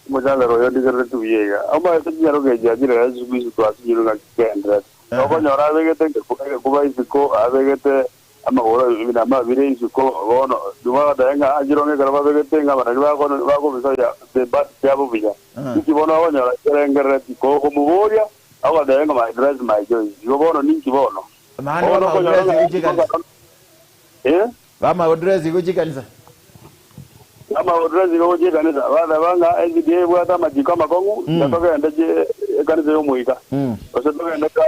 Mujanga royo ndikere tuyega. Ama tujaro geja jira yazubisu twasijiro na kendra. Oko nyora begete kuba isiko abegete ama ora bina ma bire isiko bono duwa daenga ajironge karaba begete ngaba na bako bisaya de bat yabo bija. Iki bono oko nyora kerengere ko muboria awa daenga my dress my joy. Yo bono ninki bono. Mani wama udresi uchi kanisa. Wama udresi uchi kanisa. Ama udresi uchi kanisa. Wada banga SDA bwata majiko makongu. Natoka ndaje kanisa yo muika. Osatoka ndaka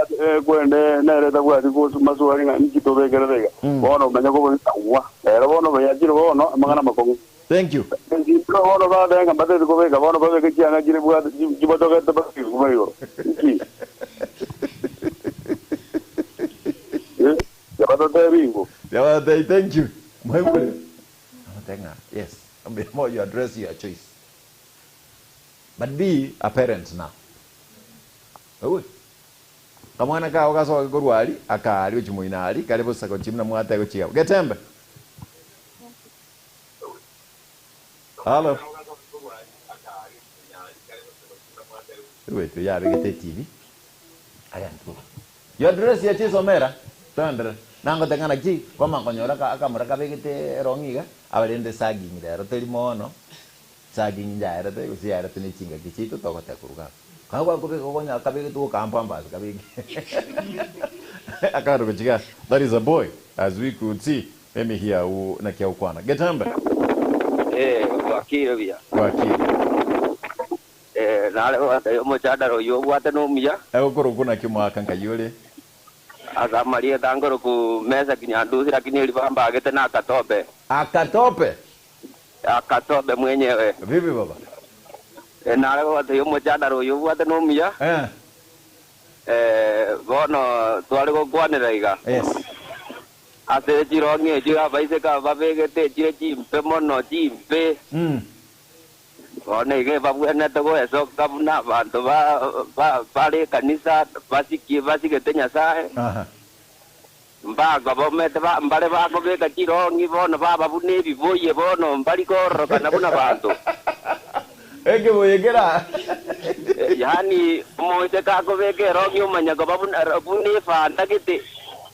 kwende nereta bwati ko masuari nga nikitobekera rega. Bono manya ko wa. Era bono bayajiro bono magana makongu. Thank you. Ndiko bono bada nga bade ko beka bono babeke kianga jire bwati jibotoka tabaki kubayo. Thank you. Yes. More you address your choice. But be a parent now. Kamwana ka okaso gorwali akali uchimuinali kalipo sako chimna mwata ko chiga. Getembe. Hello. Wait, ya begete TV. Ayantu. You address your choice omera. Tandra. Nango tengana ki koma konyora ka akamura ka begete rongiga abalende saging there telimono saging jaira te usiara tuni chinga kichito toko te kuruga kawa ko be konya ka begete ko kampamba ka bege akaro kuchiga. That is a boy, as we could see. Let me hear u na kia ukwana Getembe. Wakiro bia Wakiro nale wata yo mochadaro yo wata no mia ukoro kuna kimwa kanka yule Azamaria dangoro ku mesa kinyanduzi lakini ilipamba agete na akatope. Akatope? Akatope mwenyewe. Vipi baba? Nale watu yomo chadaro yo watu nomia. Bono twale ko kwanira iga. Yes. Ase chironge chiga baise ka babegete chire chimpe mono chimpe. Bono ige babuena to go eso kabuna bantu ba kanisa basikete nyasaye. Mbaga bomete ba mbale ba ko beka chirongi bono baba bunebi boye bono mbali korro kana buna bantu. Ege boyegera. Yani moite ka ko beke rongi umanya ko babuna bune fanta kete.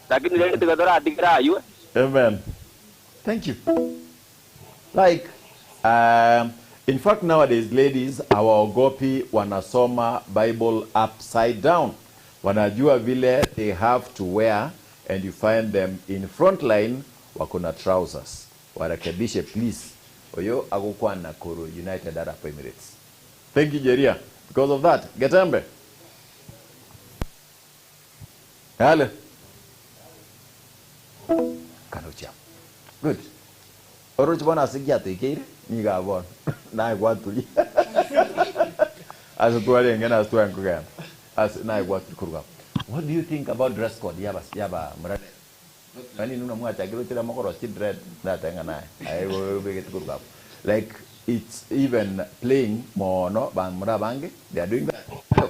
Lakini leo tukadora adikira ayu. Amen. Thank you. Like in fact, nowadays, ladies, our Ogopi wanasoma Bible upside down. Wanajua vile they have to wear, and you find them in front line, wakona trousers. Warakebishe, please. Oyo agukwa Nakuru, United Arab Emirates. Thank you, Jeria. Because of that, Getembe. Hello. Kanucha. Good. Oruchbona asigiate ikire. Niga bon. Na igwatuli. As tuwale ngena tuwa ngugana. As na igwatuli kuruga. What do you think about dress code yaba murade? Kani nuna mwacha kilo tira mokoro dread that ngana. I will be get kuruga. Like it's even playing more no bang murabange. They are doing that. Hello.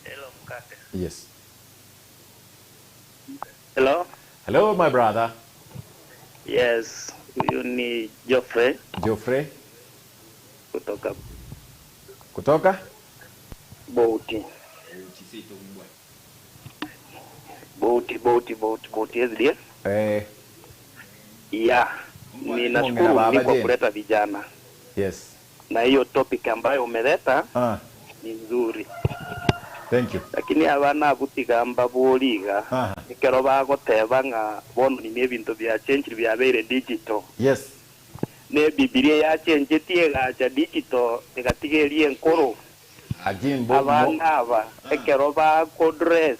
Hello, Mkate. Yes. Hello. Hello, my brother. Yes, you ni Geoffrey. Geoffrey. Kutoka Bouti. Bouti SDA. Yeah. Ninashukuru kwa kuleta vijana. Yes. Na hiyo topic ambayo umeleta ni nzuri. Thank you. Lakini abana butika mbaboliga ikero bagoteba nga bono ni ebintu bya change bya bere digital. Yes. Ne Biblia ya change tiega cha digital egatigerie enkoro. Agimbo abana aba ikero ba ko dress.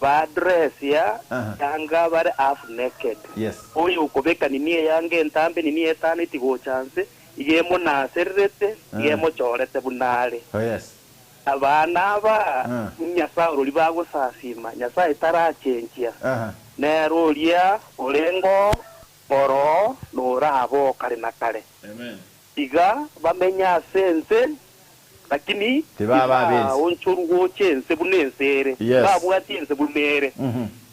Ba dress ya yanga bare half naked. Yes. Oyo ukobeka nini yange entambe nini etane tigo chance igemo na serrete igemo chorete bunale. Oh yes. abana ba nyasa uruli bago sasima nyasa itarachenjia nerulia olengo oro norabo kare na kare. Amen. Iga bamenya sense lakini tibaba onchurgo chense bunensere babwa chense bunere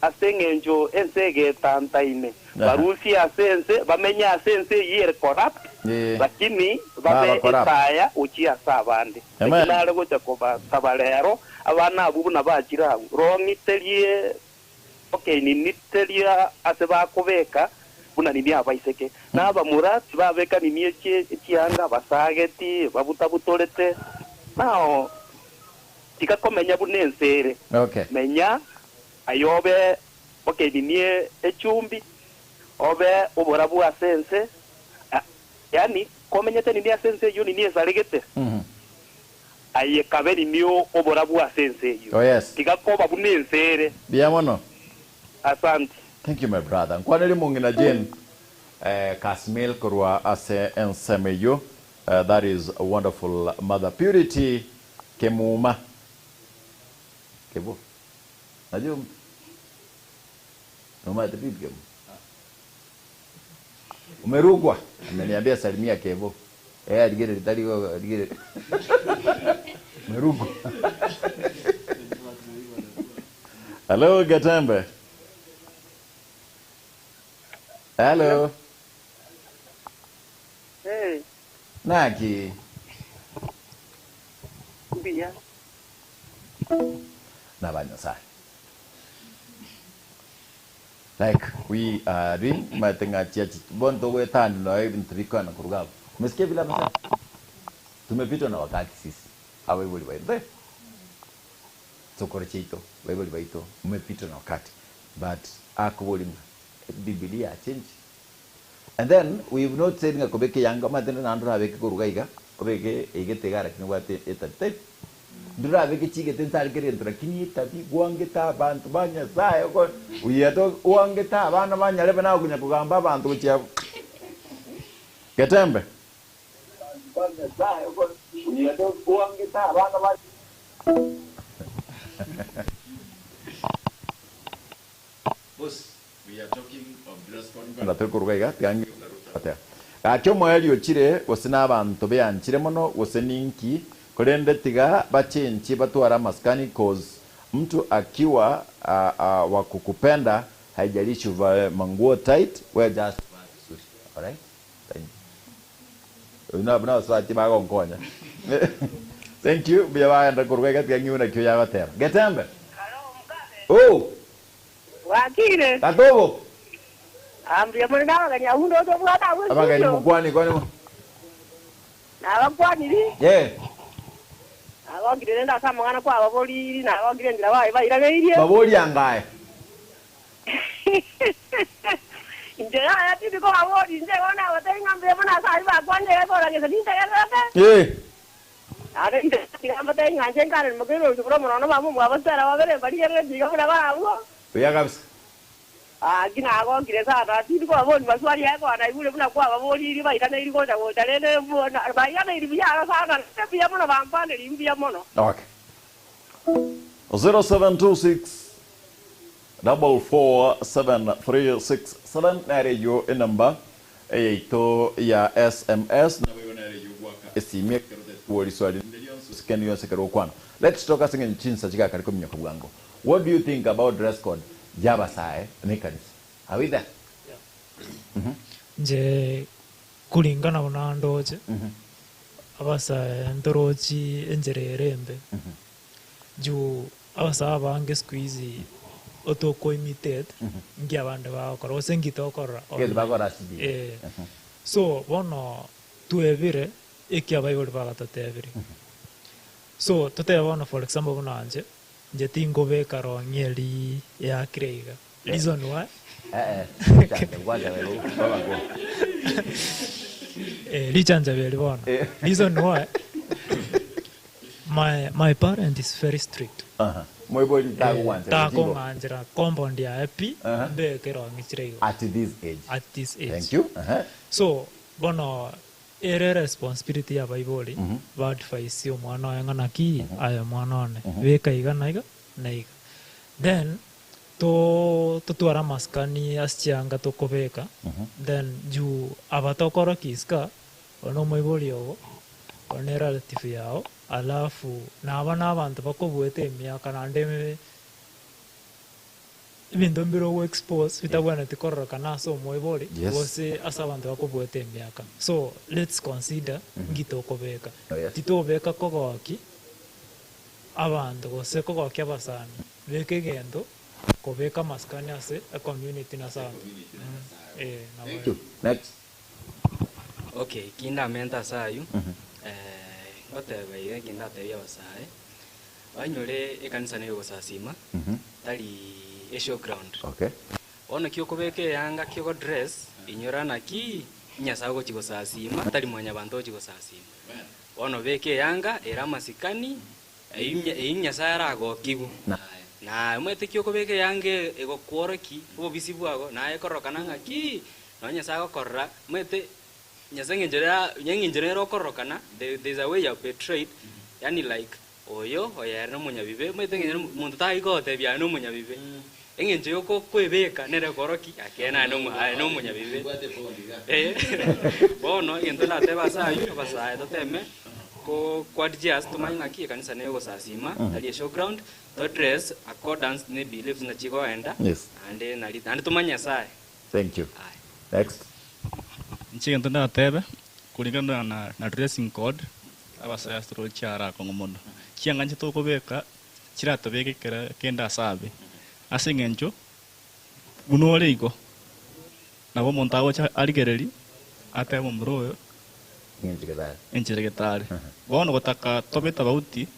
asengenjo ensege tantaine barusi asense bamenya asense yere corrupt lakini babe etaya uchia sabande kinale gocha koba tabalero abana abubuna bajira rongi telie okay ni nitelia aseba kobeka buna nini abaiseke naba murati babeka nini ekianga basageti babutabutolete nao tikakomenya bunensere menya ayobe okay nini echumbi obe oborabu asense yani komenyete nini asense yo nini esaregete aye kabeni niyo oborabu asense yo tikakoba bunensere biamono. Asante. Thank you, my brother. Nkwaneli mungina Jen Kasmil Kurwa ase ensemeyo. That is a wonderful mother. Purity Kemuma. Kebo. Najum. Noma the big game. Umerugwa. Ameniambia salimia Kebo. Adigere taligo adigere. Umerugwa. Hello, Gatembe. Hello. Hey. Naki. Bia. Nabanya sai. Like we are doing matenga chiachi. Bonto wetan no even triko na kurugao. Umesikia bila msa? Tumepitwa na wakati sisi. Awe wali waende. Sokore chito, wewe waito. Umepitwa na wakati. But akubuli Biblia change. And then we've not said nga kobeke yanga matene nandra abeke kurugaiga kobeke egetegara kinwate etate ndura abeke chige tensal kere ndra kini tati gwangeta bantu banya sayo ko uyato gwangeta abana banya lebe na kunya kugamba bantu kuchya Gatembe banya sayo ko uyato gwangeta abana banya Boss, we are talking of dress code. Ndato kurugaiga tiangi ata. Akyo moyali ochire wasina abantu beyanchire mono waseninki kolende tiga bachenchi batwara maskani cause mtu akiwa wakukupenda haijalishi uvae manguo tight wear just suit. Alright? Thank you. Una swati bago nkonya. Thank you. Biya anda kurugaiga tiangi una kyo ya batera. Gatembe. Oh. Wakire. Tatobo. Ambia mwana nganya hundo to bwata wewe. Abaga ni mkwani kwani mo. Na bakwani ri? Yeah. Abagire nda kama mwana kwa baboli na abagire ndira bae irageire. Baboli angaye. Nje ya tibi ko baboli nje ona watenga mbe mwana sai bakwani ko la ke sedinte ke. Eh. Ada nje tingamba tenga nje ngare mugero subro mwana bamu mwabasara babere bari yere diga mwana bawo. Oya kabisa. Gina agongire sana tindi kwa boni maswali yako anaibule muna kwa baboli iri baitana iri goja goja lene bona bayana iri biya sana biya mona bampane iri biya mono. Okay. 0726 44737 na radio number eito ya SMS na wewe na radio waka esimie kerote wori swali ndelion sikeni yose kero kwana. Let's talk asingen chinsa chika kaliko minyoko bwango. What do you think about dress code? Jaba sae nikanisa. Are we there? Yeah. Je kulingana na ndoje. Abasa ndoroji enjererembe. Juu abasa abange squeeze otoko imitate ngia bande ba kora osengito kora. Ke ba kora sibi. So bono tuevire ekia Bible ba tatevire. So tote for example bonanje je tingo be karo ngeli ya kreiga. Reason why? Lichanja veli bona. Reason why? My parent is very strict. Moi boy taguanze. Tago manjira compound ya happy be kero ngichirego. At this age. At this age. Thank you. So bono ere responsibility ya baiboli ba advice yo mwana wa ngana ki aya mwana one weka iga na iga na iga then to twara maskani asianga to kobeka then ju abatokoro kiska ono maiboli yo one relative yao alafu na abana abantu bakobwete emyaka nande ibintu mbiro expose bitabwana tikororoka naso moibori bose asa abantu bakobwete emyaka so let's consider ngito kobeka titobeka kogoki abantu bose kogoki abasani beke gendo kobeka maskani ase a community na sana next okay kinda menta sayu otebe kinda teya basae banyore ekanisa ne yosasima tali show ground okay ono kyokobeke yanga kyoko dress inyorana ki nyasa go chigo sasima tali mwanya bantu chigo sasima ono beke yanga era masikani inyasa ara go kigu na mwete kyokobeke yange ego kworoki bo bisibwago na ekorokana ngaki no nyasa go korra mwete nyasa ngenjera ro korokana there's a way you betrayed yani like oyo oyera munya bibe mwete ngenjera muntu tai go te bya no munya bibe engenje yoko kwebeka nere koroki akena no munya bibe bono yendo la teba sayo basaye toteme ko quadjas tumanya ki kanisa ne go sasima ali show ground to dress accordance ne beliefs na chigo enda ande nali ande tumanya sai thank you next nchigento na tebe kulingana na dressing code abasaya stro chara ko ngomono chianganje to kobeka chirato beke kenda sabe asengencho munole iko nabo montago cha aligereri ate bombroyo encheregetare bono gotaka tobeta bauti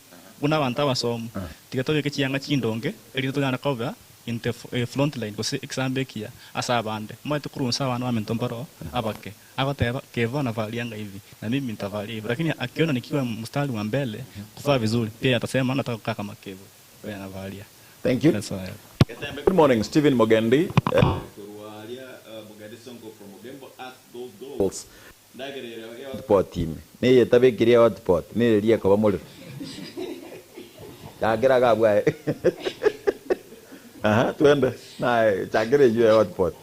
buna banta basomo tigato ke chianga chindonge eri to gana cover in the front line ko example kia asabande mo to kurunsa bana bamentombaro abake agoteba kevona valianga hivi na mimi nitavalia hivi lakini akiona nikiwa mstari wa mbele kuvaa vizuri pia atasema nataka kukaa kama kevo wewe anavalia. Thank you. That's why. Good morning, Stephen Mogendi. Sport team. Ne yetabe kiria wat sport. Ne ria ko bamol. Chagira ga bwa. Aha, tuende. Na chagira ju wat sport.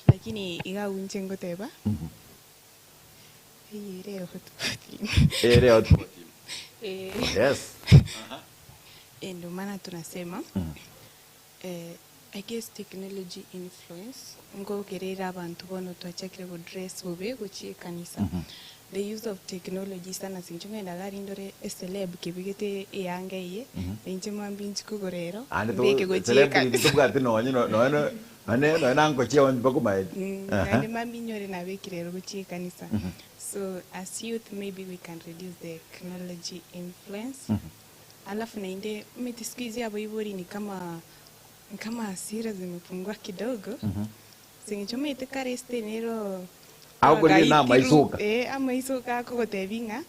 Lakini iga unche ngoteba ere hotpot yes ndio maana tunasema I guess technology influence ngo kerera abantu bono twachakire go dress bobe gochie kanisa the use of technology sana sinchunga ndagari ndore celeb kibigete yange ye inche mwambinchi kugorero beke gochie kanisa tubwate no ane nango chia wanzi bakumaid ane mambinyo na bekirero gochie kanisa so as youth maybe we can reduce the technology influence alafu nainde mitiskizi hapo hivyo ni kama hasira zimepungua kidogo singichoma itekare stenero agori na maisuka ama isuka ko gotebinga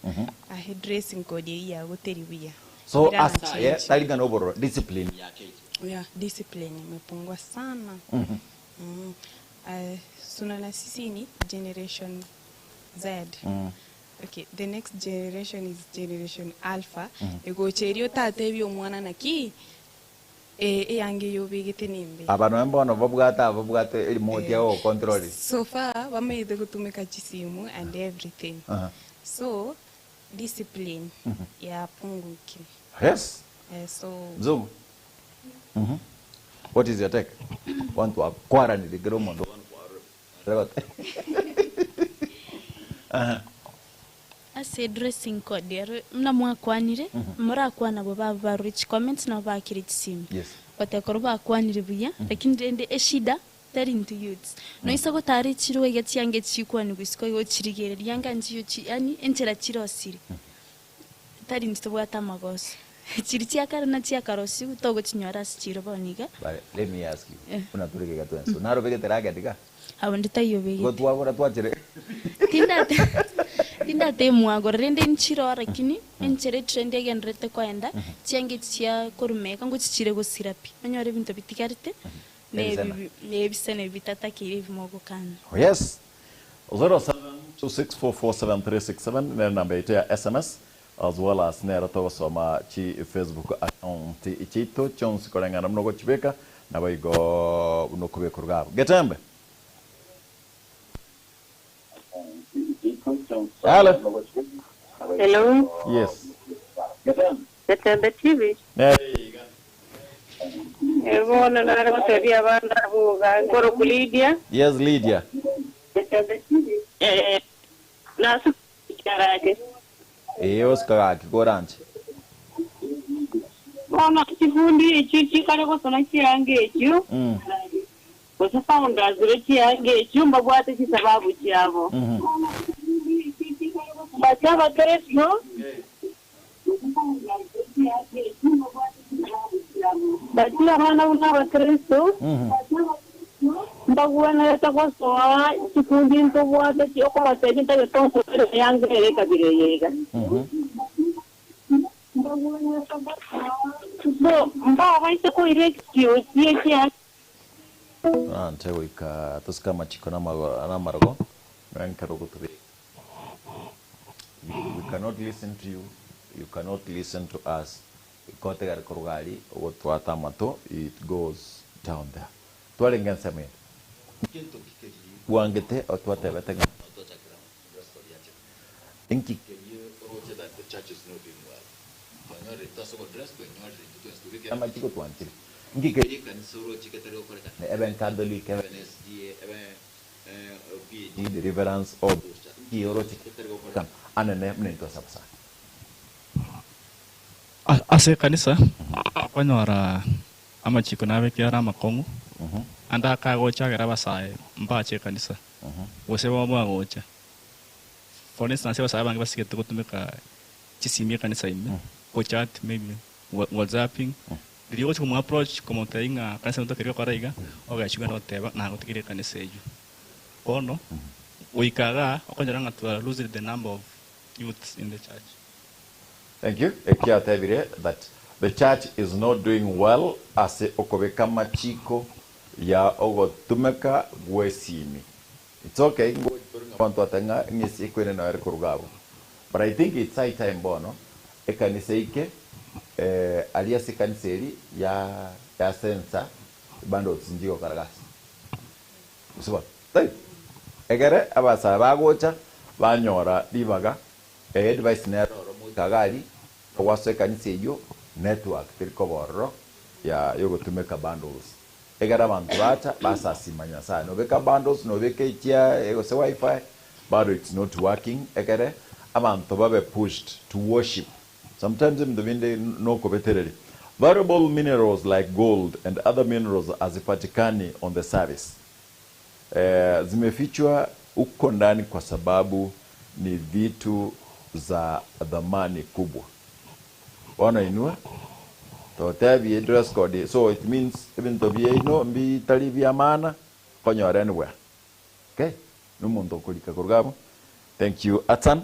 a dressing code ya goteriwia so asa talinga no discipline yake discipline imepungua sana sunana sisi ni generation Z okay the next generation is generation alpha ego cherio tatebyo mwana naki yange yobigete nimbe abantu mbona babwate remote yao control so far bameide kutumika chisimu and everything so discipline ya punguki yes so zoom what is your take want to acquire the gromo ase dressing code yero mna mwakwanire murakwana bo baba rich comments na bakiriti sim yes batekoro bakwanire buya lakini ndende eshida tari into youths no isago tari chirwe yatyange chikwani gwisiko yo chirigere ryanga njiyo yani enchera chirosiri tari ntobwata magoso chiri chiakara na chiakarosi utogo chinyora chiro boniga but let me ask you una turike gatwa so naro bege teraga diga abonde tayo bege gotwa bora twachire tinda date mwago rende nchiro lakini enchere trend yagenrete kwenda chiange chia korumeka ngo chichire go sirapi anyore bintu bitikarite ne bisene bitata kiri mogo kan. Yes. 0726447367 ne namba yetu ya SMS as well as nera to soma chi Facebook account ichito chonsi kolengana mnogo chibeka na baigo unokube kurugabo getembe. Hello. Hello. Yes. Getembe TV. Ebona nara kutebia banda buga ngoro kulidia. Yes, Lydia. Getembe TV. Nasu karake. Oscar Gorante. Ona kifundi chichi kare ko sona kirange ekyo. Ko saunda zure kirange ekyo mbabwate kisababu kyabo. Bachaba Teresno. Bachila mana una Teresno. Mbagwana yatakosoa kifundi ntobwate cyoko batebita betonso yange kabire yega. So mbaba iseko irekio tie ante wika tuska machiko na marago rankaro kutubi. We cannot listen to you. You cannot listen to us. Kote gari kurugari ogotwata mato, it goes down there. Twale ngensa me. Wangete otwate betega. Inki that the church is not doing well. Ama chiko tuantili. Inki ke kanisoro chiketero koreka. Even Catholic, even SDA, even PhD, Deliverance, all those. Kioro chiketero koreka. Anene mnento sabasa. Ase kanisa kwanyora ama chiko nawe kiara makongo. Anda kagocha garabasai mbache kanisa. Wose baba gocha. For instance, was having a basket to make chisimi kanisa ime. Or chat maybe WhatsApping. The other approach como tenga kanisa no te correga o gachuga no te na no te quiere kanisa ju. Or no. We kaga okonyaranga to lose the number of youths in the church. Thank you. Ekia tebire that the church is not doing well as okobeka machiko ya ogo tumeka gwesimi. It's okay. But I think it's high time bono ekaniseike alias kaniseri ya sensa bando tsinjiko karagasi. Usiba. Tai. Egere abasa bagocha banyora dibaga advice nero mu kagari wase kaniseyo network tilkoborro ya yogo tumeka bundles. Egara abantu bacha basasimanya sana no beka bundles no beke chia ego se wifi but it's not working egere abantu babe pushed to worship sometimes in the window no kobetereri valuable minerals like gold and other minerals azipatikani on the service zimefichwa uko ndani kwa sababu ni vitu za dhamani kubwa wana inua totabi dress code so it means even to be no mbi talibia mana konyora anywhere okay numuntu kulika kurugabo thank you Atan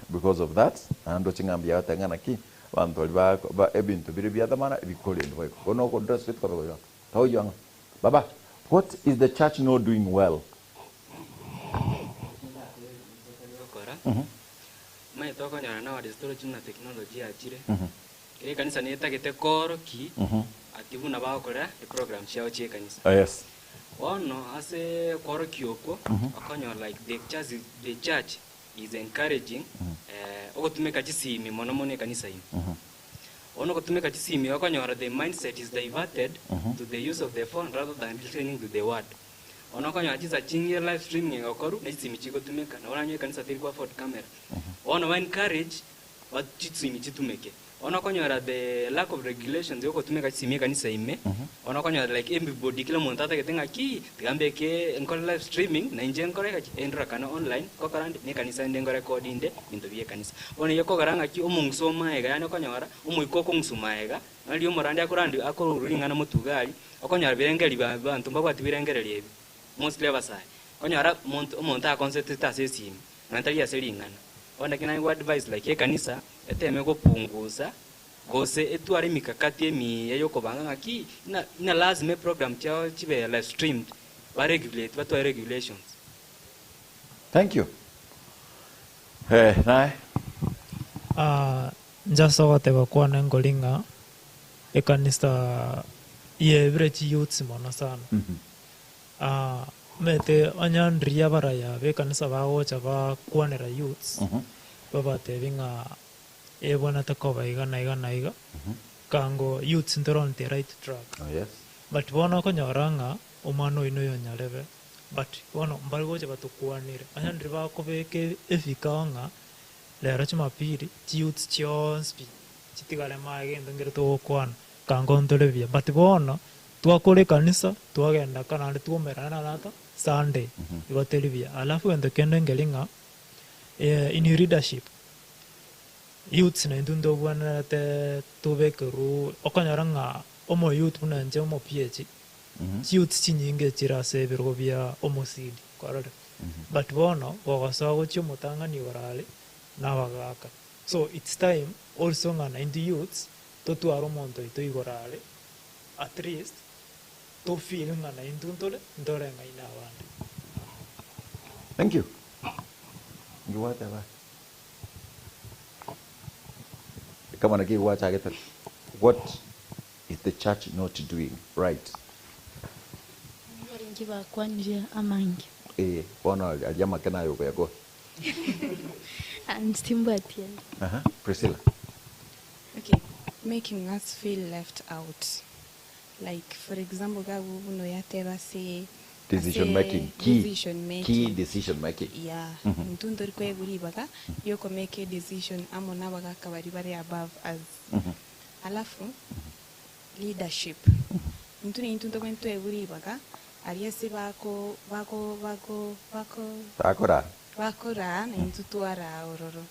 because of that ando chingambia atangana ki bantu ba ebintu biribia dhamana ibikole ndo kono ko dress fit ko yo toyo baba what is the church not doing well mai toko nyana na wadi storage na technology achire kile kanisa ni etagete koro ki atibu na bakora the program chao che kanisa yes ono ase koro kioko akonyo like the church is encouraging ogotumeka chisimi mono mone kanisa ino ono gotumeka chisimi akonyo the mindset is diverted to the use of the phone rather than listening to the word ono akonyo achiza chingie live streaming okoru na chisimi chiko tumeka na onanyo kanisa tilikuwa for camera ono wa encourage what chisimi chitumeke ono akonyo the lack of regulations yoko tumeka chisimi kanisa ime ono akonyo like everybody kila muntu ataketenga ki tigambe ke enkora live streaming na inje enkora ka endra kana online kokarande ne kanisa ndenge record inde into bie kanisa ono yoko garanga ki omungsoma ega yani akonyora omuikoko ngsumaega ali omorande akorandi akoruringana mutugali akonyora birengeri bantu mbabwati birengereri ebi mostly abasai konyora umuntu a concept tasesimi nantali aseringana ona kina advice like kanisa eteme kupunguza gose etware mikakati emiya yokobanga ngaki ina lazima program chao chibe live streamed ba regulate batwa regulations. Thank you. Nae njasogote gokwana ngolinga ekanisa yebire chiyuts mono sana. Mete anyandria baraya be kanisa bagocha bakwanera youths babatebinga ebona takoba iga kango youths ntoron the right track. Yes. But bono konyoranga omano ino yonyarebe but bono mbalgocha batukwanire anyandri bakobeke efikanga lero chimapiri youths chionspi chitigale magendo ngere to kwana kango ndolebia but bono twakore kanisa twagenda kana ndi tuomerana nata Sunday igotelibia alafu endo kende ngelinga in leadership youths na ndundo bwana te tubekeru okanyaranga omo youth buna nje omo PH youths chinyinge chirase birgo bia omo sidi kwarade but bono bogosago chimutangani orale na bagaka so it's time also ngana in the youths to tuaro monto ito igorale at least to feel ngana induntole ndore ngaina wande. Thank you. You want that? Come on, again, what is the church not doing right? Priscilla. Okay, making us feel left out. Like, for example, decision making, key decision making. Yeah, ntundo rikwe guri baga yoko make a decision amona baga kabari bari above us. Alafu leadership. Ntundo kwento guri baga aliyesi bakora na ntutuara ororo.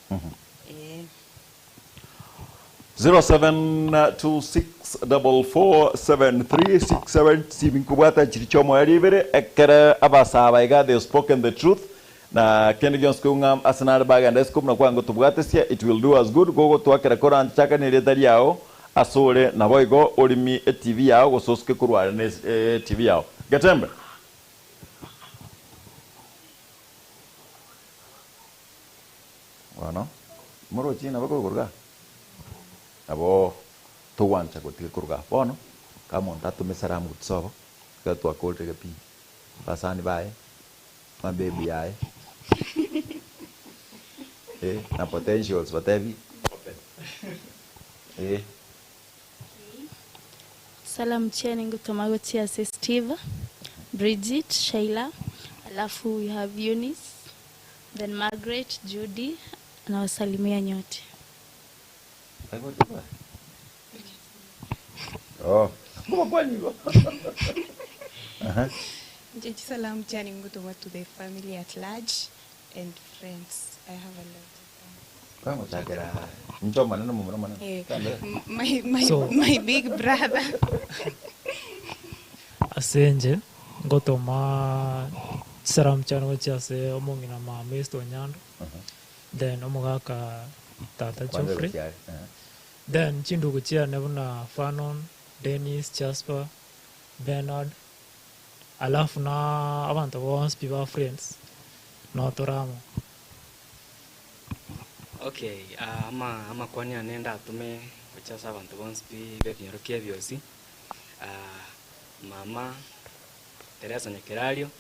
0726447367 sibinkubata chirichomo yaribere ekere abasaba iga they spoken the truth na Kenny Jones kungam Arsenal baganda scope na kwango tubwatesia it will do us good gogo twakera kora nchaka ne redari yao asore na boigo orimi TV yao gososke kurwara ne TV yao gatembe wana moro china bako kurga abo tuwancha kutika kurga bono kama ntatu mesaramu kutsobo katu akolte kapi pasani bae ma baby yae na potentials whatever Salam cheni ngutomago tia Steve, Bridget, Sheila, alafu we have Eunice, then Margaret, Judy, na wasalimia nyote. Oh, como kwani? Salam cheni ngutoma to the family at large and friends. I have a lot of them. My big brother. Asenje ngotoma saram chano chase omongi na mama esto nyando. Then omogaka tata Geoffrey. Then chindugu chia nebuna Fanon, Dennis, Jasper, Bernard. Alafu na abantu bonse piba friends. No toramo. Okay, ama kwani anenda atume kuchasa abantu bonse be binyorukia byosi. Mama Teresa Nyakerario,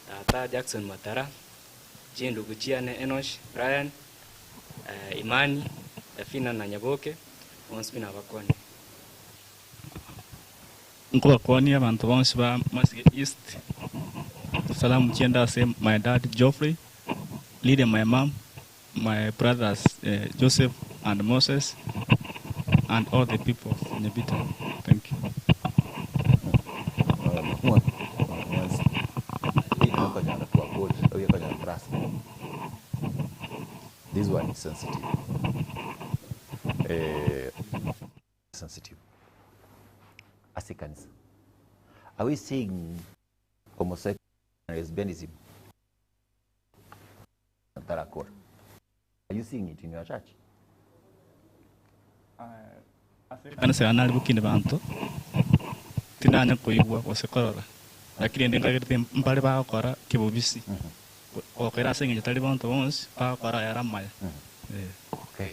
tata Jackson Matara, chindugu chia ne Enosh, Brian, Imani, Dafina na Nyaboke, bonse na bakwani. Nko kwani abantu bonse ba Masige East. Salam chenda say my dad Geoffrey, leading my mom, my brothers Joseph and Moses, and all the people of Nyabita. Thank you. This one is sensitive. Sensitive. As a cancer. Are we saying homosexual lesbianism? Are Are you seeing it in your church? Kanisa yanali bukine bantu tinanya kuigwa kosekorora lakini ndengagirite mbale bakora kibubisi okera sengi tali bantu bonse bakora yaramaya okay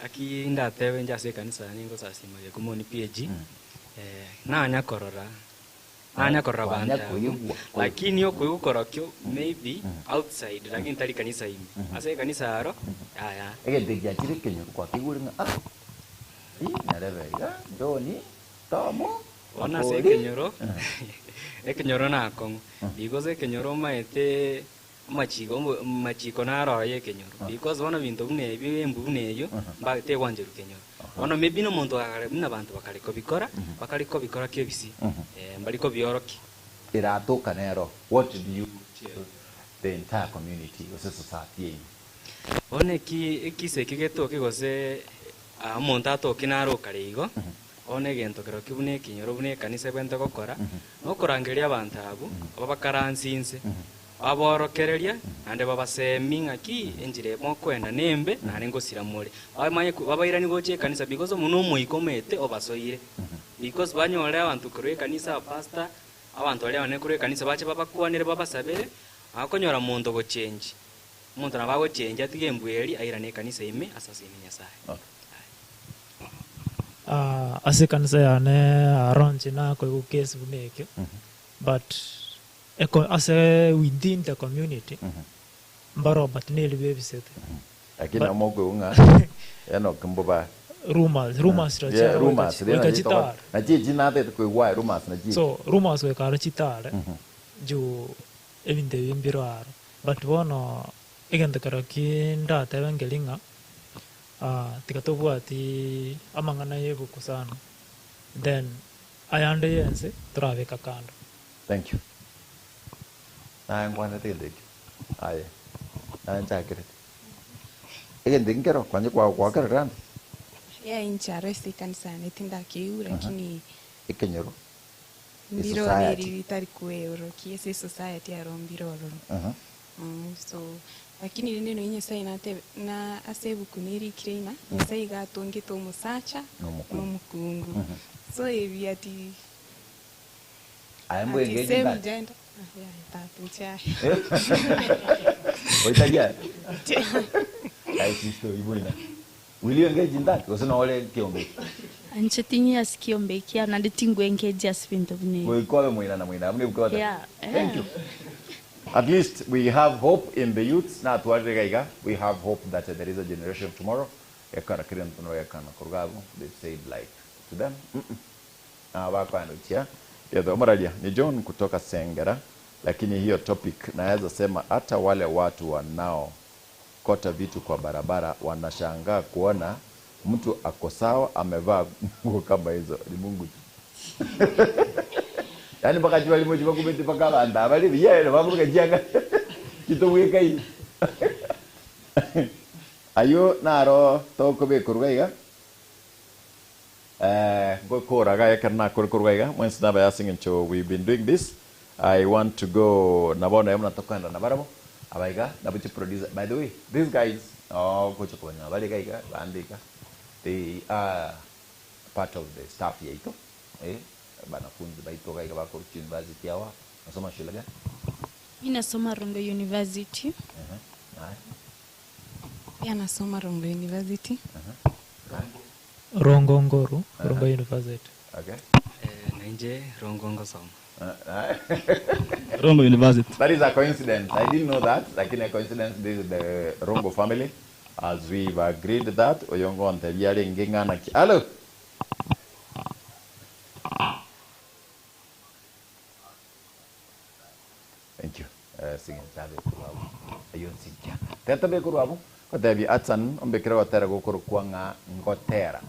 aki ndatewe njase kanisa ningo sasima kumoni PG nanya korora banda lakini okuyukora kyo maybe outside lakini tali kanisa imi ase kanisa aro aya egedegya kirekenyo kwa kiguringa narebe doni tomo ona se kenyoro ekenyoro nako because ekenyoro maete machiko naro ye kenyoro because ona bintu bune bimbu neyo mbate wanje kenyoro ona maybe no muntu akare bina bantu bakaliko bikora kebisi mbaliko bioroki iratoka nero. What do you tell the entire community or society? One kise kigeto kigose umuntu atokinaro karigo one gento kero kibune kinyoro bune kanisa bwente gokora no kurangeria abantu abo abakaransinse aborokereria ande babaseminga ki enjire mokwenda nembe nare ngosira muri abamanye babairani goche kanisa because muno muikomete obasoire because banyore abantu kure kanisa pastor abantu bali bane kure kanisa bache babakwanire babasabere akonyora muntu go change muntu nabago change atigembweri airane kanisa ime asasini nyasaye ase kanisa yane aronje na ko case buneke but ase within the community mbaro but nearly babysat lakini amogwe unga eno kumboba rumors na jiji na te ko wa rumors na jiji so rumors we karo chitare ju evinte bimbiro but bono igende karo kinda tebengelinga tikatobwati amangana yego kusana then ayande yense traveka kando. Thank you. I'm going to tell you. I'm jacket. Again, think of when you walk around. Yeah, interesting kanisa netinda kiu lakini ikenyoro mbiro vitari kueuro kiese society ya rombiro so lakini neno yenye sai na asebu kuniri kirina sai gatonge to musacha no mukungu so evi ati I'm going to get gender yeah oitaja ai sisto ibuina. Will you engage in that? Because no ole kiombe. Anchetingi asikiombe kia na nditingu engage aspinto bune. We call mwina na mwina. Yeah. Thank you. At least we have hope in the youths. Na tuwale gaiga. We have hope that there is a generation tomorrow. Yakana kiren tuno yakana kurgabu. They said like to them. Wako anutia. Yedo maradia. Ni John kutoka Sengera. Lakini hiyo topic naweza sema hata wale watu wanao kota vitu kwa barabara wanashangaa kuona mtu ako sawa amevaa nguo kama hizo. Ni Mungu tu. Yani mpaka jua limoja kumeti mpaka banda bali yeye na babuka janga kitu weka hii. Ayo naro to ko be kurwaiga gokora ga yakarna kurwaiga once na ba singing show. We've been doing this. I want to go nabona yamna tokanda na barabo abaiga nabuti producer. By the way, these guys kocha konya bali gaiga bandika, they are part of the staff yaito banafunzi baito gaiga bako university yawa nasoma shule gani? Mimi nasoma Rongo University. Pia nasoma Rongo University. Rongo Ngoru, Rongo University. Okay. Nanje Rongo Ngosoma. Rongo University. That is a coincidence. I didn't know that. Like in a coincidence, this is the Rongo family. As we've agreed that, Oyongo and Tebiari Ngingana. Hello. Thank you. Singing Tabe Kurabu. Ayun Sinja. Teta Be Kurabu. Kotebi Atsan, Ombekera Watera Gokoro Kwanga Ngotera.